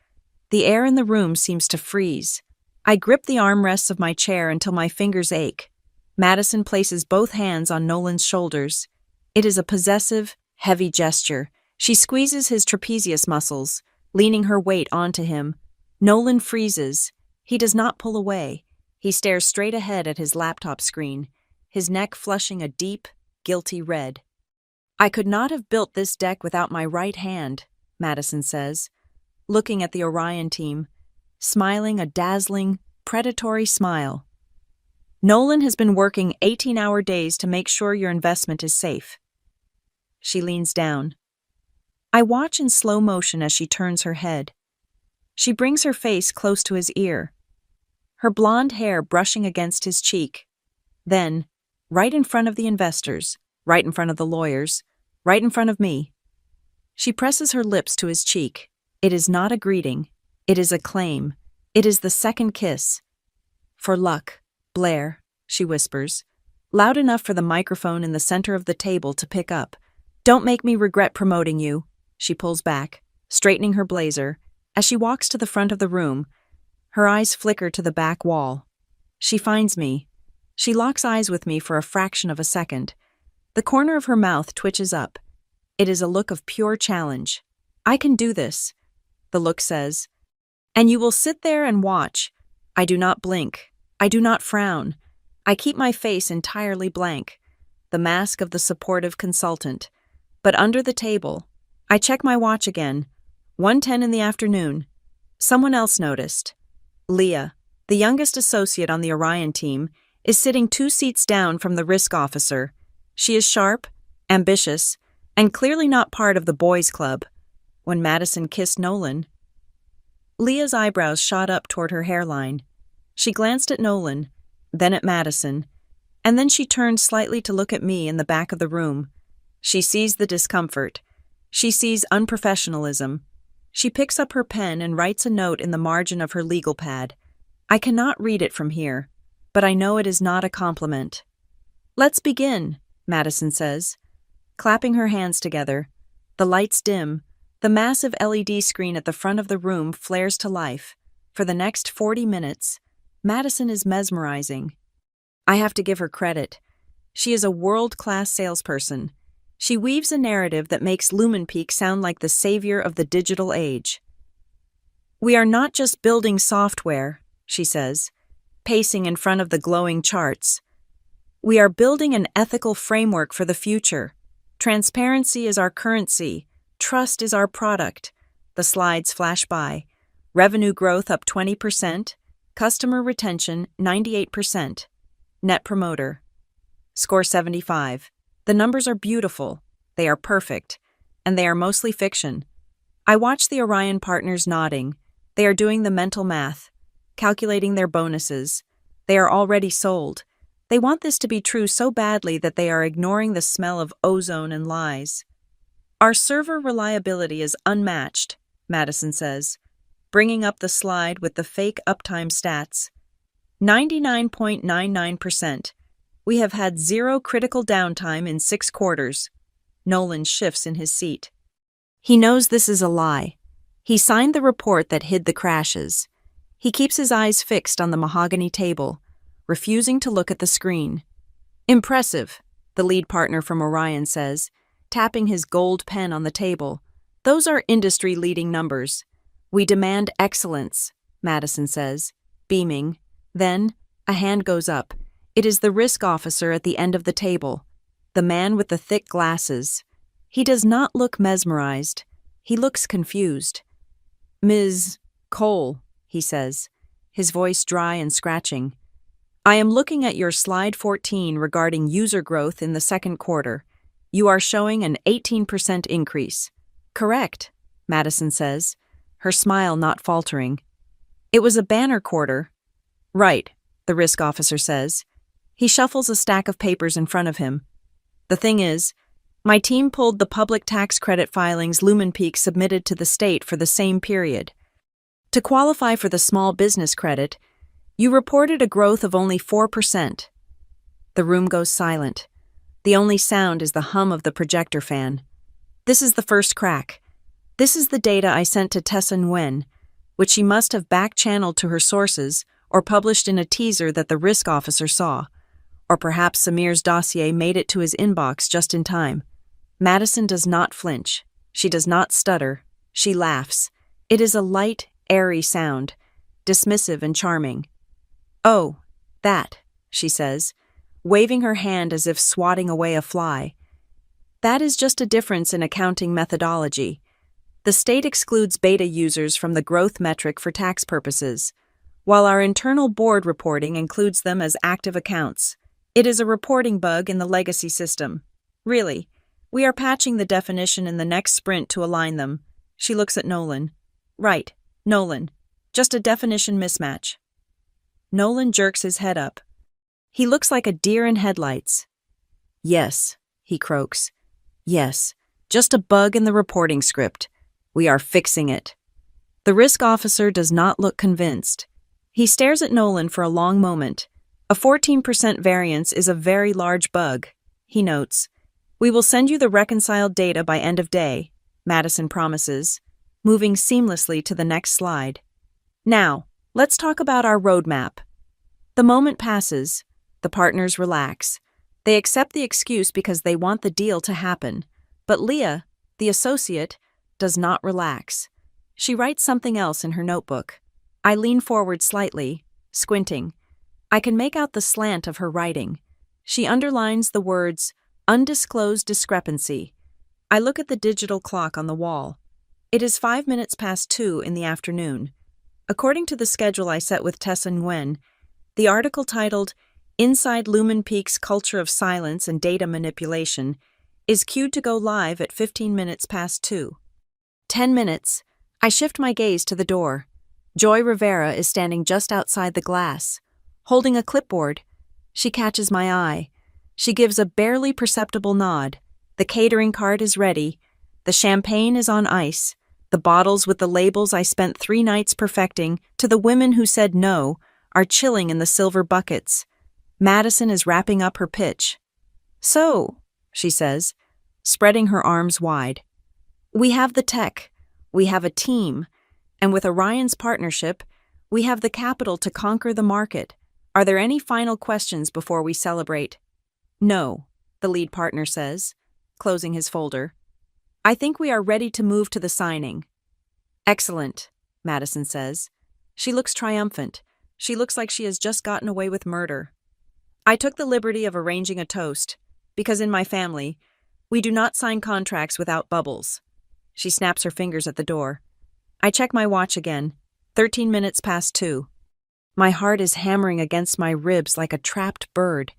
The air in the room seems to freeze. I grip the armrests of my chair until my fingers ache. Madison places both hands on Nolan's shoulders. It is a possessive, heavy gesture. She squeezes his trapezius muscles, leaning her weight onto him. Nolan freezes. He does not pull away. He stares straight ahead at his laptop screen, his neck flushing a deep, guilty red. "I could not have built this deck without my right hand," Madison says, looking at the Orion team, smiling a dazzling, predatory smile. "Nolan has been working 18-hour days to make sure your investment is safe." She leans down. I watch in slow motion as she turns her head. She brings her face close to his ear, her blonde hair brushing against his cheek. Then, right in front of the investors, right in front of the lawyers, right in front of me, she presses her lips to his cheek. It is not a greeting. It is a claim. It is the second kiss. "For luck, Blair," she whispers, loud enough for the microphone in the center of the table to pick up. "Don't make me regret promoting you." She pulls back, straightening her blazer. As she walks to the front of the room, her eyes flicker to the back wall. She finds me. She locks eyes with me for a fraction of a second. The corner of her mouth twitches up. It is a look of pure challenge. "I can do this," the look says. "And you will sit there and watch." I do not blink. I do not frown. I keep my face entirely blank, the mask of the supportive consultant. But under the table, I check my watch again. 1:10 in the afternoon. Someone else noticed. Leah, the youngest associate on the Orion team, is sitting 2 seats down from the risk officer. She is sharp, ambitious, and clearly not part of the boys' club. When Madison kissed Nolan, Leah's eyebrows shot up toward her hairline. She glanced at Nolan, then at Madison, and then she turned slightly to look at me in the back of the room. She sees the discomfort. She sees unprofessionalism. She picks up her pen and writes a note in the margin of her legal pad. I cannot read it from here, but I know it is not a compliment. "Let's begin," Madison says. Clapping her hands together, the lights dim. The massive LED screen at the front of the room flares to life. For the next 40 minutes, Madison is mesmerizing. I have to give her credit. She is a world-class salesperson. She weaves a narrative that makes LumenPeak sound like the savior of the digital age. "We are not just building software," she says, pacing in front of the glowing charts. "We are building an ethical framework for the future. Transparency is our currency. Trust is our product." The slides flash by. Revenue growth up 20%, customer retention 98%, Net Promoter Score 75. The numbers are beautiful, they are perfect, and they are mostly fiction. I watch the Orion partners nodding. They are doing the mental math, calculating their bonuses. They are already sold. They want this to be true so badly that they are ignoring the smell of ozone and lies. "Our server reliability is unmatched," Madison says, bringing up the slide with the fake uptime stats. 99.99%. We have had 0 critical downtime in 6 quarters. Nolan shifts in his seat. He knows this is a lie. He signed the report that hid the crashes. He keeps his eyes fixed on the mahogany table, refusing to look at the screen. "Impressive," the lead partner from Orion says, tapping his gold pen on the table. "Those are industry-leading numbers." "We demand excellence," Madison says, beaming. Then, a hand goes up. It is the risk officer at the end of the table, the man with the thick glasses. He does not look mesmerized. He looks confused. "Ms. Cole," he says, his voice dry and scratching. "I am looking at your slide 14 regarding user growth in the second quarter. You are showing an 18% increase." "Correct," Madison says, her smile not faltering. "It was a banner quarter." "Right," the risk officer says. He shuffles a stack of papers in front of him. "The thing is, my team pulled the public tax credit filings LumenPeak submitted to the state for the same period. To qualify for the small business credit, you reported a growth of only 4%. The room goes silent. The only sound is the hum of the projector fan. This is the first crack. This is the data I sent to Tessa Nguyen, which she must have back-channeled to her sources or published in a teaser that the risk officer saw. Or perhaps Samir's dossier made it to his inbox just in time. Madison does not flinch. She does not stutter. She laughs. It is a light, airy sound, dismissive and charming. "Oh, that," she says, waving her hand as if swatting away a fly. "That is just a difference in accounting methodology. The state excludes beta users from the growth metric for tax purposes, while our internal board reporting includes them as active accounts. It is a reporting bug in the legacy system. Really, we are patching the definition in the next sprint to align them." She looks at Nolan. "Right, Nolan. Just a definition mismatch." Nolan jerks his head up. He looks like a deer in headlights. "Yes," he croaks. "Yes, just a bug in the reporting script. We are fixing it." The risk officer does not look convinced. He stares at Nolan for a long moment. "A 14% variance is a very large bug," he notes. "We will send you the reconciled data by end of day," Madison promises, moving seamlessly to the next slide. "Now, let's talk about our roadmap." The moment passes. The partners relax. They accept the excuse because they want the deal to happen. But Leah, the associate, does not relax. She writes something else in her notebook. I lean forward slightly, squinting. I can make out the slant of her writing. She underlines the words, "undisclosed discrepancy." I look at the digital clock on the wall. It is 5 minutes past 2 in the afternoon. According to the schedule I set with Tessa Nguyen, the article titled, Inside Lumen Peak's culture of silence and data manipulation is cued to go live at 15 minutes past 2. 10 minutes. I shift my gaze to the door. Joy Rivera is standing just outside the glass, holding a clipboard. She catches my eye. She gives a barely perceptible nod. The catering cart is ready. The champagne is on ice. The bottles with the labels I spent 3 nights perfecting to the women who said no are chilling in the silver buckets. Madison is wrapping up her pitch. "So," she says, spreading her arms wide, "we have the tech, we have a team, and with Orion's partnership, we have the capital to conquer the market. Are there any final questions before we celebrate?" "No," the lead partner says, closing his folder. "I think we are ready to move to the signing." "Excellent," Madison says. She looks triumphant. She looks like she has just gotten away with murder. I took the liberty of arranging a toast, because in my family, we do not sign contracts without bubbles. She snaps her fingers at the door. I check my watch again. 13 minutes past 2. My heart is hammering against my ribs like a trapped bird.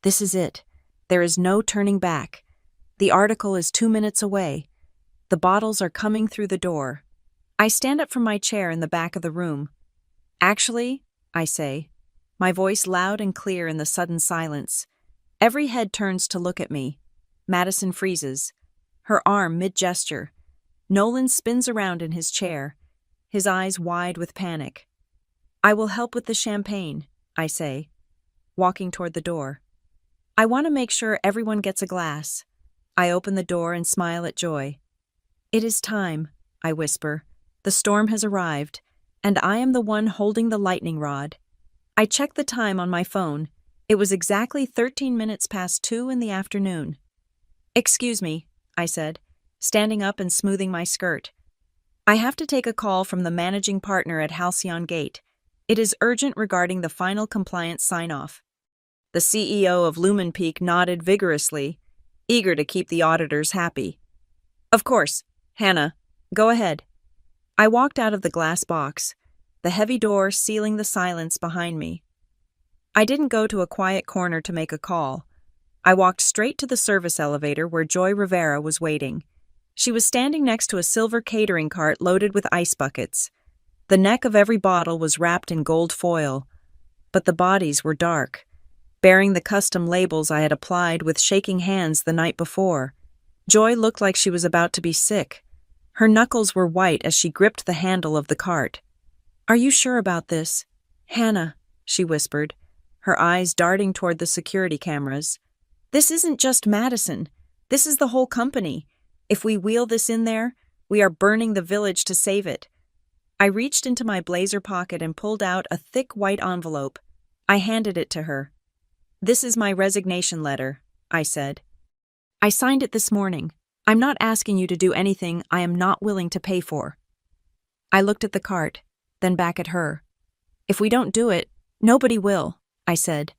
This is it. There is no turning back. The article is 2 minutes away. The bottles are coming through the door. I stand up from my chair in the back of the room. "Actually," I say, my voice loud and clear in the sudden silence. Every head turns to look at me. Madison freezes, her arm mid-gesture. Nolan spins around in his chair, his eyes wide with panic. "I will help with the champagne," I say, walking toward the door. "I want to make sure everyone gets a glass." I open the door and smile at Joy. "It is time," I whisper. "The storm has arrived, and I am the one holding the lightning rod." I checked the time on my phone. It was exactly 13 minutes past 2 in the afternoon. "Excuse me," I said, standing up and smoothing my skirt. "I have to take a call from the managing partner at Halcyon Gate. It is urgent regarding the final compliance sign-off." The CEO of Lumen Peak nodded vigorously, eager to keep the auditors happy. "Of course, Hannah, go ahead." I walked out of the glass box, the heavy door sealing the silence behind me. I didn't go to a quiet corner to make a call. I walked straight to the service elevator where Joy Rivera was waiting. She was standing next to a silver catering cart loaded with ice buckets. The neck of every bottle was wrapped in gold foil, but the bodies were dark, bearing the custom labels I had applied with shaking hands the night before. Joy looked like she was about to be sick. Her knuckles were white as she gripped the handle of the cart. "Are you sure about this, Hannah?" she whispered, her eyes darting toward the security cameras. "This isn't just Madison. This is the whole company. If we wheel this in there, we are burning the village to save it." I reached into my blazer pocket and pulled out a thick white envelope. I handed it to her. "This is my resignation letter," I said. "I signed it this morning. I'm not asking you to do anything I am not willing to pay for." I looked at the cart, then back at her. "If we don't do it, nobody will," I said.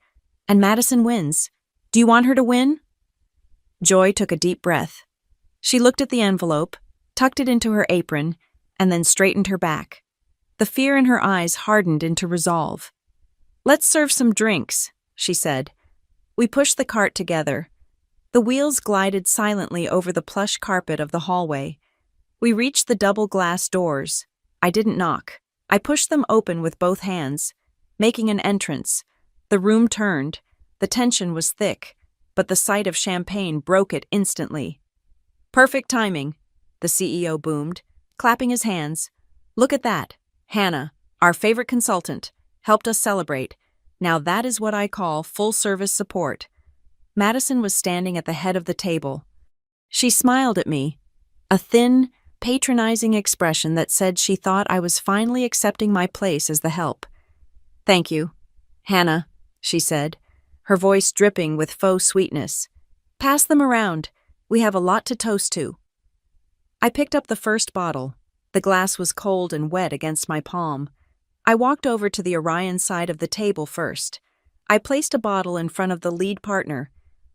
"And Madison wins. Do you want her to win?" Joy took a deep breath. She looked at the envelope, tucked it into her apron, and then straightened her back. The fear in her eyes hardened into resolve. "Let's serve some drinks," she said. We pushed the cart together. The wheels glided silently over the plush carpet of the hallway. We reached the double glass doors. I didn't knock. I pushed them open with both hands, making an entrance. The room turned. The tension was thick, but the sight of champagne broke it instantly. "Perfect timing," the CEO boomed, clapping his hands. "Look at that. Hannah, our favorite consultant, helped us celebrate. Now that is what I call full-service support." Madison was standing at the head of the table. She smiled at me, a thin, patronizing expression that said she thought I was finally accepting my place as the help. "Thank you, Hannah," she said, her voice dripping with faux sweetness. "Pass them around. We have a lot to toast to." I picked up the first bottle. The glass was cold and wet against my palm. I walked over to the Orion side of the table first. I placed a bottle in front of the lead partner.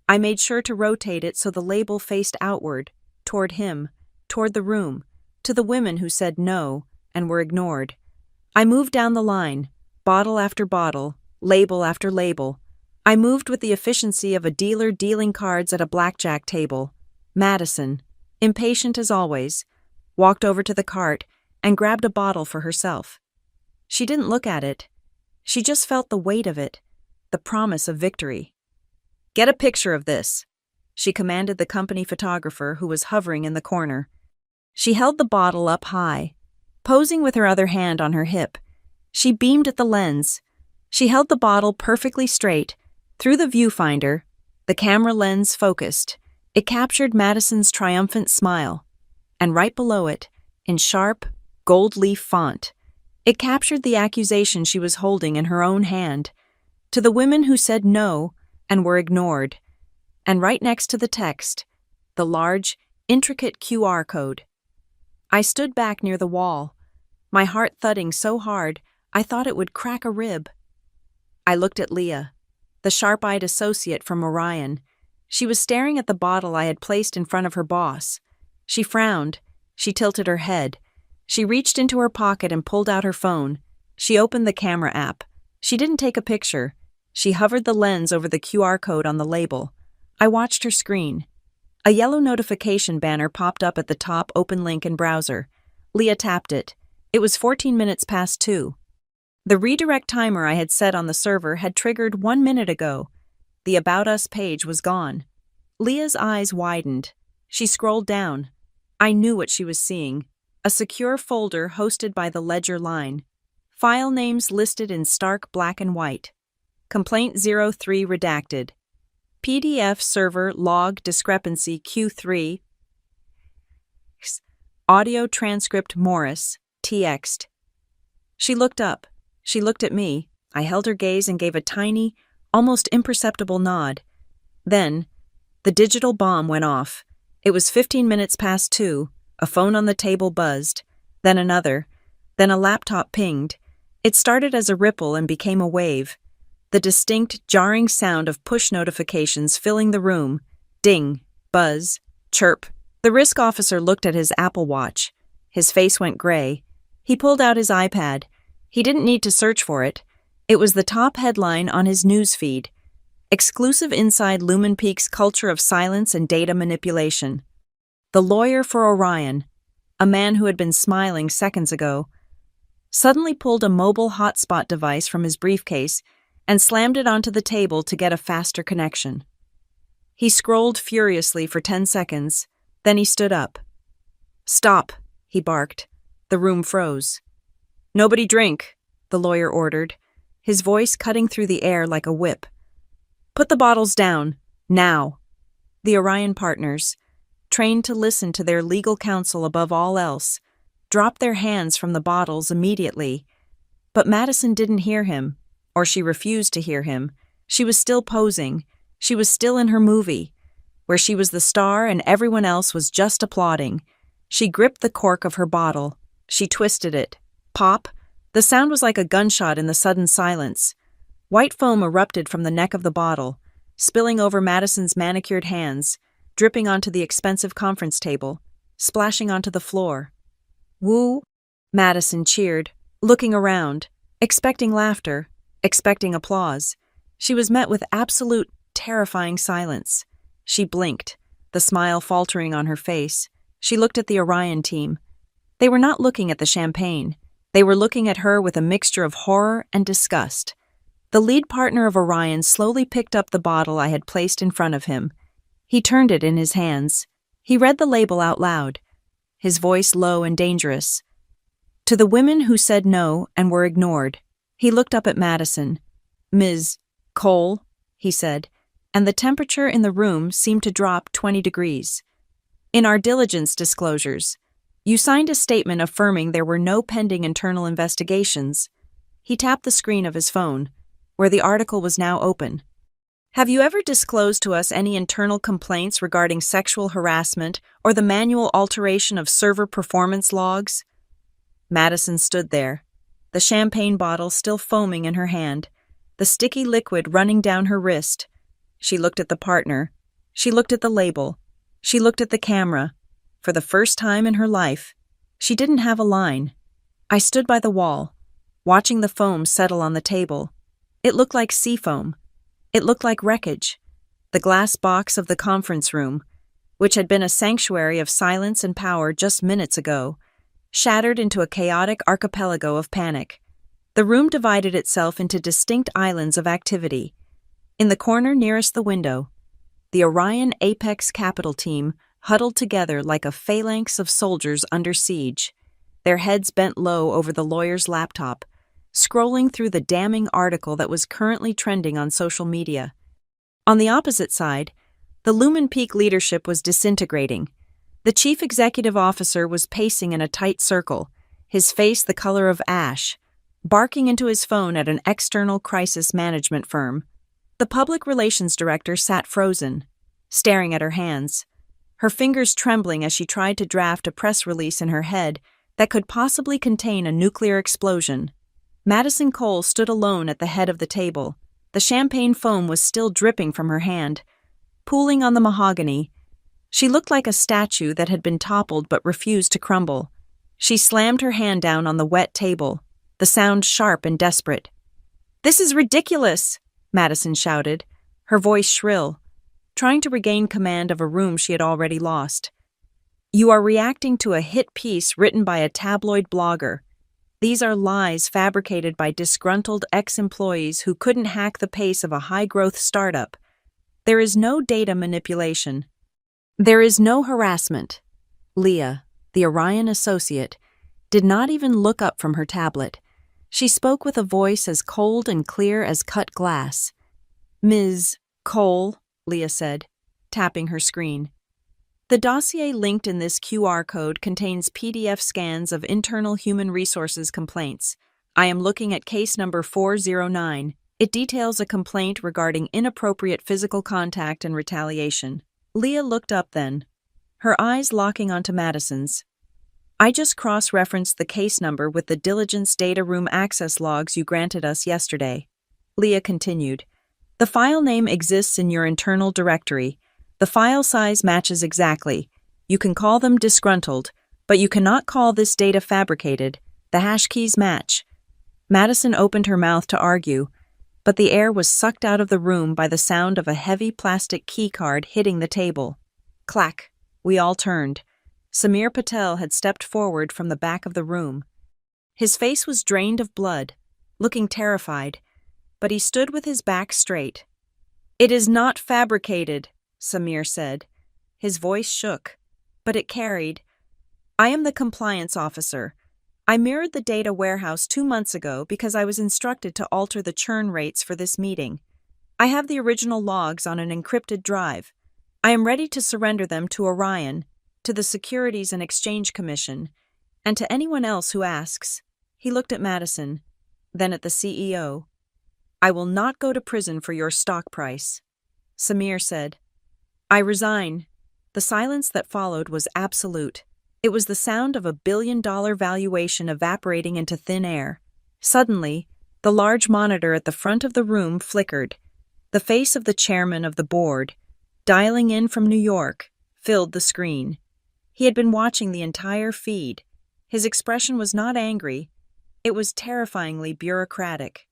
I made sure to rotate it so the label faced outward, toward him, toward the room, to the women who said no and were ignored. I moved down the line, bottle after bottle, label after label. I moved with the efficiency of a dealer dealing cards at a blackjack table. Madison, impatient as always, walked over to the cart and grabbed a bottle for herself. She didn't look at it. She just felt the weight of it, the promise of victory. "Get a picture of this," she commanded the company photographer who was hovering in the corner. She held the bottle up high, posing with her other hand on her hip. She beamed at the lens. She held the bottle perfectly straight. Through the viewfinder, the camera lens focused. It captured Madison's triumphant smile. And right below it, in sharp, gold leaf font, it captured the accusation she was holding in her own hand. To the women who said no and were ignored. And right next to the text, the large, intricate QR code. I stood back near the wall, my heart thudding so hard I thought it would crack a rib. I looked at Leah, the sharp-eyed associate from Orion. She was staring at the bottle I had placed in front of her boss. She frowned. She tilted her head. She reached into her pocket and pulled out her phone. She opened the camera app. She didn't take a picture. She hovered the lens over the QR code on the label. I watched her screen. A yellow notification banner popped up at the top. Open link in browser. Leah tapped it. It was 14 minutes past 2. The redirect timer I had set on the server had triggered 1 minute ago. The About Us page was gone. Leah's eyes widened. She scrolled down. I knew what she was seeing. A secure folder hosted by the Ledger line. File names listed in stark black and white. Complaint 03 redacted. PDF server log discrepancy Q3. Audio transcript Morris, TXT. She looked up. She looked at me. I held her gaze and gave a tiny, almost imperceptible nod. Then, the digital bomb went off. It was 15 minutes past 2. A phone on the table buzzed. Then another. Then a laptop pinged. It started as a ripple and became a wave. The distinct, jarring sound of push notifications filling the room. Ding, buzz, chirp. The risk officer looked at his Apple Watch. His face went gray. He pulled out his iPad. He didn't need to search for it. It was the top headline on his news feed. Exclusive inside Lumen Peak's culture of silence and data manipulation. The lawyer for Orion, a man who had been smiling seconds ago, suddenly pulled a mobile hotspot device from his briefcase and slammed it onto the table to get a faster connection. He scrolled furiously for 10 seconds, then he stood up. "Stop," he barked. The room froze. "Nobody drink," the lawyer ordered, his voice cutting through the air like a whip. "Put the bottles down, now." The Orion partners, trained to listen to their legal counsel above all else, dropped their hands from the bottles immediately. But Madison didn't hear him, or she refused to hear him. She was still posing. She was still in her movie, where she was the star and everyone else was just applauding. She gripped the cork of her bottle. She twisted it. Pop! The sound was like a gunshot in the sudden silence. White foam erupted from the neck of the bottle, spilling over Madison's manicured hands, dripping onto the expensive conference table, splashing onto the floor. "Woo!" Madison cheered, looking around, expecting laughter, expecting applause. She was met with absolute, terrifying silence. She blinked, the smile faltering on her face. She looked at the Orion team. They were not looking at the champagne. They were looking at her with a mixture of horror and disgust. The lead partner of Orion slowly picked up the bottle I had placed in front of him. He turned it in his hands. He read the label out loud, his voice low and dangerous. To the women who said no and were ignored. He looked up at Madison. "Ms. Cole," he said, and the temperature in the room seemed to drop 20 degrees. "In our diligence disclosures, you signed a statement affirming there were no pending internal investigations." He tapped the screen of his phone, where the article was now open. "Have you ever disclosed to us any internal complaints regarding sexual harassment or the manual alteration of server performance logs?" Madison stood there, the champagne bottle still foaming in her hand, the sticky liquid running down her wrist. She looked at the partner. She looked at the label. She looked at the camera. For the first time in her life, she didn't have a line. I stood by the wall, watching the foam settle on the table. It looked like sea foam. It looked like wreckage. The glass box of the conference room, which had been a sanctuary of silence and power just minutes ago, shattered into a chaotic archipelago of panic. The room divided itself into distinct islands of activity. In the corner nearest the window, the Orion Apex Capital team huddled together like a phalanx of soldiers under siege, their heads bent low over the lawyer's laptop, scrolling through the damning article that was currently trending on social media. On the opposite side, the Lumen Peak leadership was disintegrating. The chief executive officer was pacing in a tight circle, his face the color of ash, barking into his phone at an external crisis management firm. The public relations director sat frozen, staring at her hands, her fingers trembling as she tried to draft a press release in her head that could possibly contain a nuclear explosion. Madison Cole stood alone at the head of the table. The champagne foam was still dripping from her hand, pooling on the mahogany. She looked like a statue that had been toppled but refused to crumble. She slammed her hand down on the wet table, the sound sharp and desperate. "This is ridiculous!" Madison shouted, her voice shrill, trying to regain command of a room she had already lost. "You are reacting to a hit piece written by a tabloid blogger. These are lies fabricated by disgruntled ex-employees who couldn't hack the pace of a high-growth startup. There is no data manipulation. There is no harassment." Leah, the Orion associate, did not even look up from her tablet. She spoke with a voice as cold and clear as cut glass. "Ms. Cole," Leah said, tapping her screen. "The dossier linked in this QR code contains PDF scans of internal human resources complaints. I am looking at case number 409. It details a complaint regarding inappropriate physical contact and retaliation." Leah looked up then, her eyes locking onto Madison's. "I just cross-referenced the case number with the diligence data room access logs you granted us yesterday." Leah continued. "The file name exists in your internal directory. The file size matches exactly. You can call them disgruntled, but you cannot call this data fabricated. The hash keys match." Madison opened her mouth to argue, but the air was sucked out of the room by the sound of a heavy plastic keycard hitting the table. Clack! We all turned. Samir Patel had stepped forward from the back of the room. His face was drained of blood, looking terrified, but he stood with his back straight. "It is not fabricated," Samir said. His voice shook, but it carried. "I am the compliance officer. I mirrored the data warehouse 2 months ago because I was instructed to alter the churn rates for this meeting. I have the original logs on an encrypted drive. I am ready to surrender them to Orion, to the Securities and Exchange Commission, and to anyone else who asks." He looked at Madison, then at the CEO. "I will not go to prison for your stock price." Samir said, "I resign." The silence that followed was absolute. It was the sound of a billion-dollar valuation evaporating into thin air. Suddenly, the large monitor at the front of the room flickered. The face of the chairman of the board, dialing in from New York, filled the screen. He had been watching the entire feed. His expression was not angry. It was terrifyingly bureaucratic.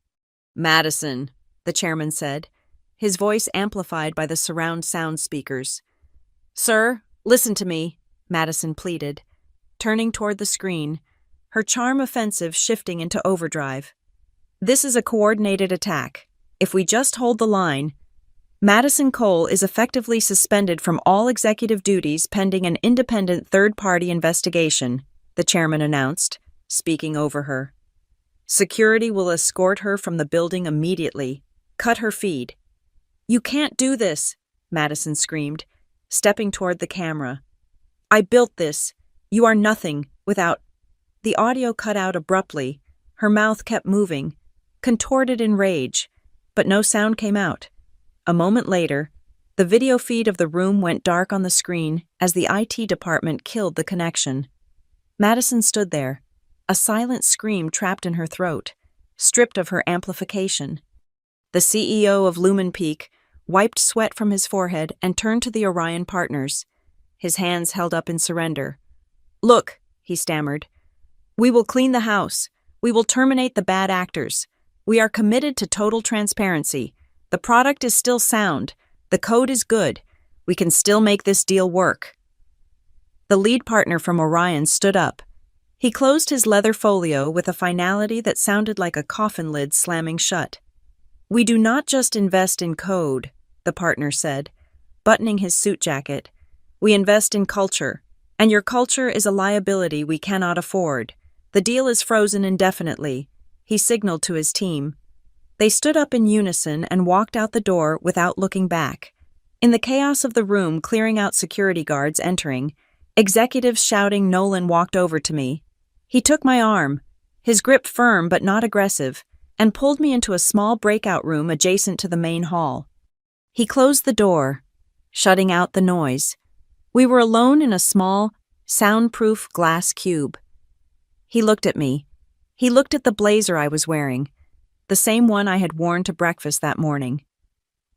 "Madison," the chairman said, his voice amplified by the surround sound speakers. "Sir, listen to me," Madison pleaded, turning toward the screen, her charm offensive shifting into overdrive. "This is a coordinated attack. If we just hold the line, Madison Cole is effectively suspended from all executive duties pending an independent third-party investigation," the chairman announced, speaking over her. "Security will escort her from the building immediately. Cut her feed." "You can't do this," Madison screamed, stepping toward the camera. "I built this. You are nothing without—" The audio cut out abruptly. Her mouth kept moving, contorted in rage, but no sound came out. A moment later, the video feed of the room went dark on the screen as the IT department killed the connection. Madison stood there, a silent scream trapped in her throat, stripped of her amplification. The CEO of Lumen Peak wiped sweat from his forehead and turned to the Orion partners, his hands held up in surrender. "Look," he stammered, "we will clean the house. We will terminate the bad actors. We are committed to total transparency. The product is still sound. The code is good. We can still make this deal work." The lead partner from Orion stood up. He closed his leather folio with a finality that sounded like a coffin lid slamming shut. "We do not just invest in code," the partner said, buttoning his suit jacket. "We invest in culture, and your culture is a liability we cannot afford. The deal is frozen indefinitely," he signaled to his team. They stood up in unison and walked out the door without looking back. In the chaos of the room, clearing out security guards entering, executives shouting, Nolan walked over to me. He took my arm, his grip firm but not aggressive, and pulled me into a small breakout room adjacent to the main hall. He closed the door, shutting out the noise. We were alone in a small, soundproof glass cube. He looked at me. He looked at the blazer I was wearing, the same one I had worn to breakfast that morning.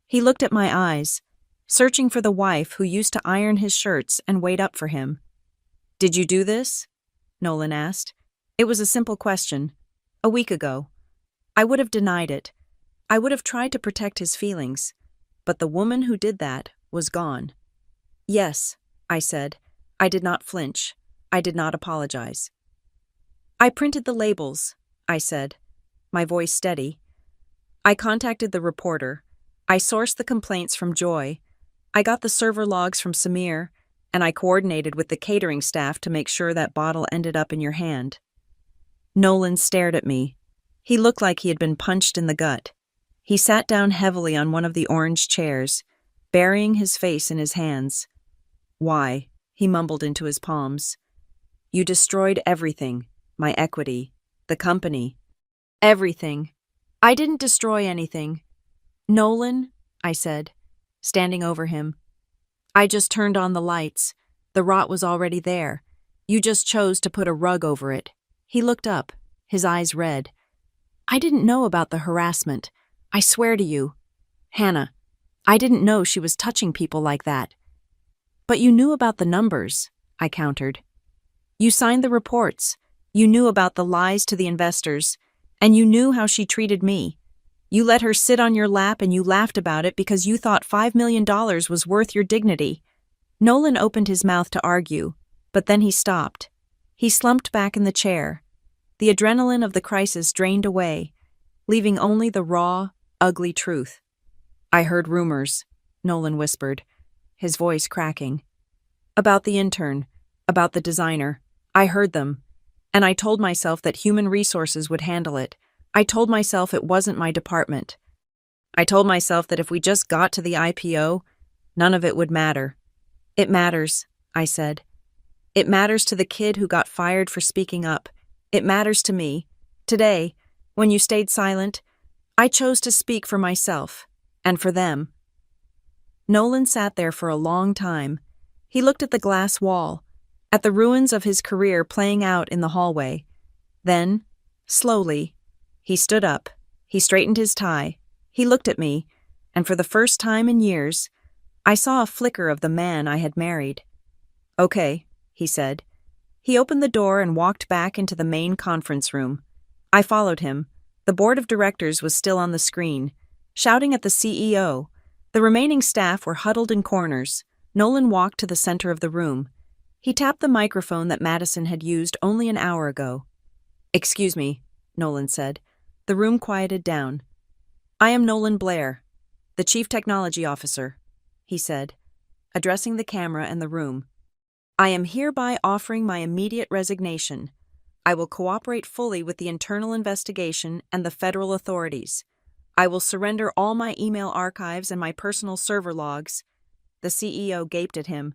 He looked at my eyes, searching for the wife who used to iron his shirts and wait up for him. "Did you do this?" Nolan asked. It was a simple question. A week ago. I would have denied it. I would have tried to protect his feelings. But the woman who did that was gone. "Yes," I said. I did not flinch. I did not apologize. "I printed the labels," I said, my voice steady. "I contacted the reporter. I sourced the complaints from Joy. I got the server logs from Samir, and I coordinated with the catering staff to make sure that bottle ended up in your hand." Nolan stared at me. He looked like he had been punched in the gut. He sat down heavily on one of the orange chairs, burying his face in his hands. "Why?" he mumbled into his palms. "You destroyed everything, my equity, the company. Everything. I didn't destroy anything." "Nolan," I said, standing over him. "I just turned on the lights. The rot was already there. You just chose to put a rug over it." He looked up, his eyes red. "I didn't know about the harassment. I swear to you. Hannah, I didn't know she was touching people like that." "But you knew about the numbers," I countered. "You signed the reports. You knew about the lies to the investors, and you knew how she treated me. You let her sit on your lap and you laughed about it because you thought $5 million was worth your dignity." Nolan opened his mouth to argue, but then he stopped. He slumped back in the chair. The adrenaline of the crisis drained away, leaving only the raw, ugly truth. "I heard rumors," Nolan whispered, his voice cracking. "About the intern, about the designer. I heard them, and I told myself that human resources would handle it. I told myself it wasn't my department. I told myself that if we just got to the IPO, none of it would matter." "It matters," I said. "It matters to the kid who got fired for speaking up. It matters to me. Today, when you stayed silent, I chose to speak for myself, and for them." Nolan sat there for a long time. He looked at the glass wall, at the ruins of his career playing out in the hallway. Then, slowly, he stood up. He straightened his tie. He looked at me, and for the first time in years, I saw a flicker of the man I had married. "Okay," he said. He opened the door and walked back into the main conference room. I followed him. The board of directors was still on the screen, shouting at the CEO. The remaining staff were huddled in corners. Nolan walked to the center of the room. He tapped the microphone that Madison had used only an hour ago. "Excuse me," Nolan said. The room quieted down. "I am Nolan Blair, the Chief Technology Officer," he said, addressing the camera and the room. "I am hereby offering my immediate resignation. I will cooperate fully with the internal investigation and the federal authorities. I will surrender all my email archives and my personal server logs." The CEO gaped at him.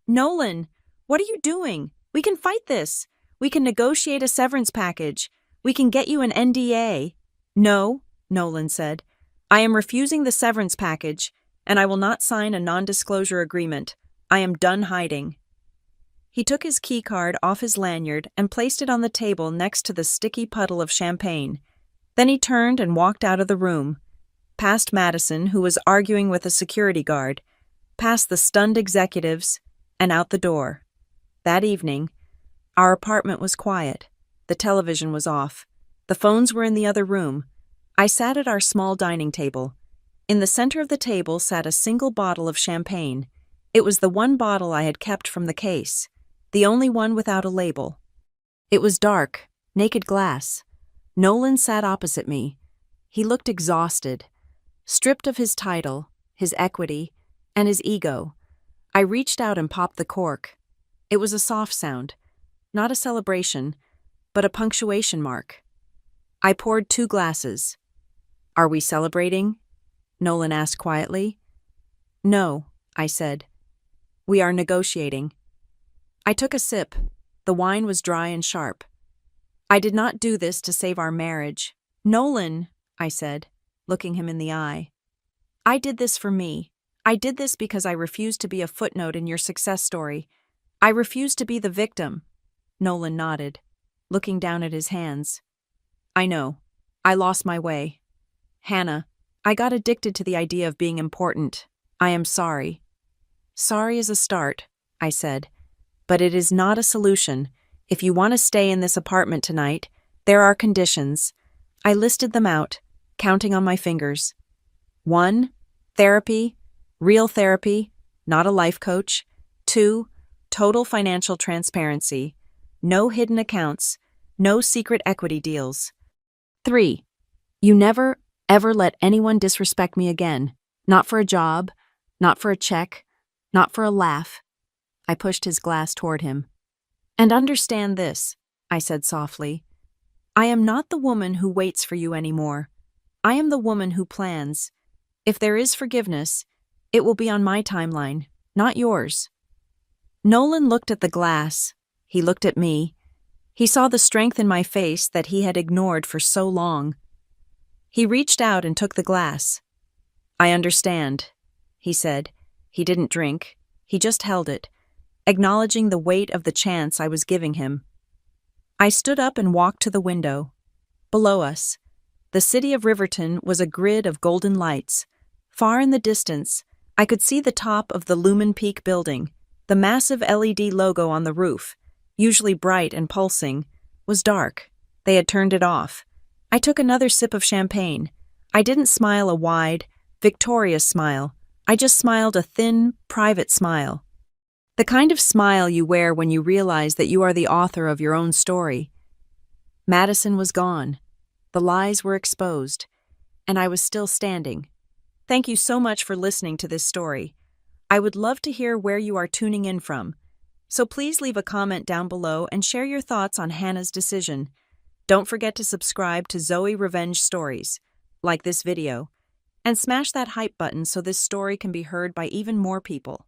"Nolan, what are you doing? We can fight this. We can negotiate a severance package. We can get you an NDA. "No," Nolan said. "I am refusing the severance package, and I will not sign a non-disclosure agreement. I am done hiding." He took his keycard off his lanyard and placed it on the table next to the sticky puddle of champagne. Then he turned and walked out of the room, past Madison, who was arguing with a security guard, past the stunned executives, and out the door. That evening, our apartment was quiet. The television was off. The phones were in the other room. I sat at our small dining table. In the center of the table sat a single bottle of champagne. It was the one bottle I had kept from the case, the only one without a label. It was dark, naked glass. Nolan sat opposite me. He looked exhausted, stripped of his title, his equity, and his ego. I reached out and popped the cork. It was a soft sound, not a celebration, but a punctuation mark. I poured 2 glasses. "Are we celebrating?" Nolan asked quietly. "No," I said. "We are negotiating." I took a sip. The wine was dry and sharp. "I did not do this to save our marriage." "Nolan," I said, looking him in the eye. "I did this for me. I did this because I refused to be a footnote in your success story. I refused to be the victim." Nolan nodded, looking down at his hands. "I know. I lost my way. Hannah, I got addicted to the idea of being important. I am sorry." "Sorry is a start," I said, "but it is not a solution. If you want to stay in this apartment tonight, there are conditions." I listed them out, counting on my fingers. 1. Therapy, real therapy, not a life coach. 2. Total financial transparency, no hidden accounts, no secret equity deals. 3. You never, ever let anyone disrespect me again. Not for a job, not for a check, not for a laugh. I pushed his glass toward him. "And understand this," I said softly. "I am not the woman who waits for you anymore. I am the woman who plans. If there is forgiveness, it will be on my timeline, not yours." Nolan looked at the glass. He looked at me. He saw the strength in my face that he had ignored for so long. He reached out and took the glass. "I understand," he said. He didn't drink. He just held it, acknowledging the weight of the chance I was giving him. I stood up and walked to the window. Below us, the city of Riverton was a grid of golden lights. Far in the distance, I could see the top of the Lumen Peak building. The massive LED logo on the roof, usually bright and pulsing, was dark. They had turned it off. I took another sip of champagne. I didn't smile a wide, victorious smile. I just smiled a thin, private smile. The kind of smile you wear when you realize that you are the author of your own story. Madison was gone. The lies were exposed. And I was still standing. Thank you so much for listening to this story. I would love to hear where you are tuning in from. So please leave a comment down below and share your thoughts on Hannah's decision. Don't forget to subscribe to Zoe Revenge Stories, like this video, and smash that hype button so this story can be heard by even more people.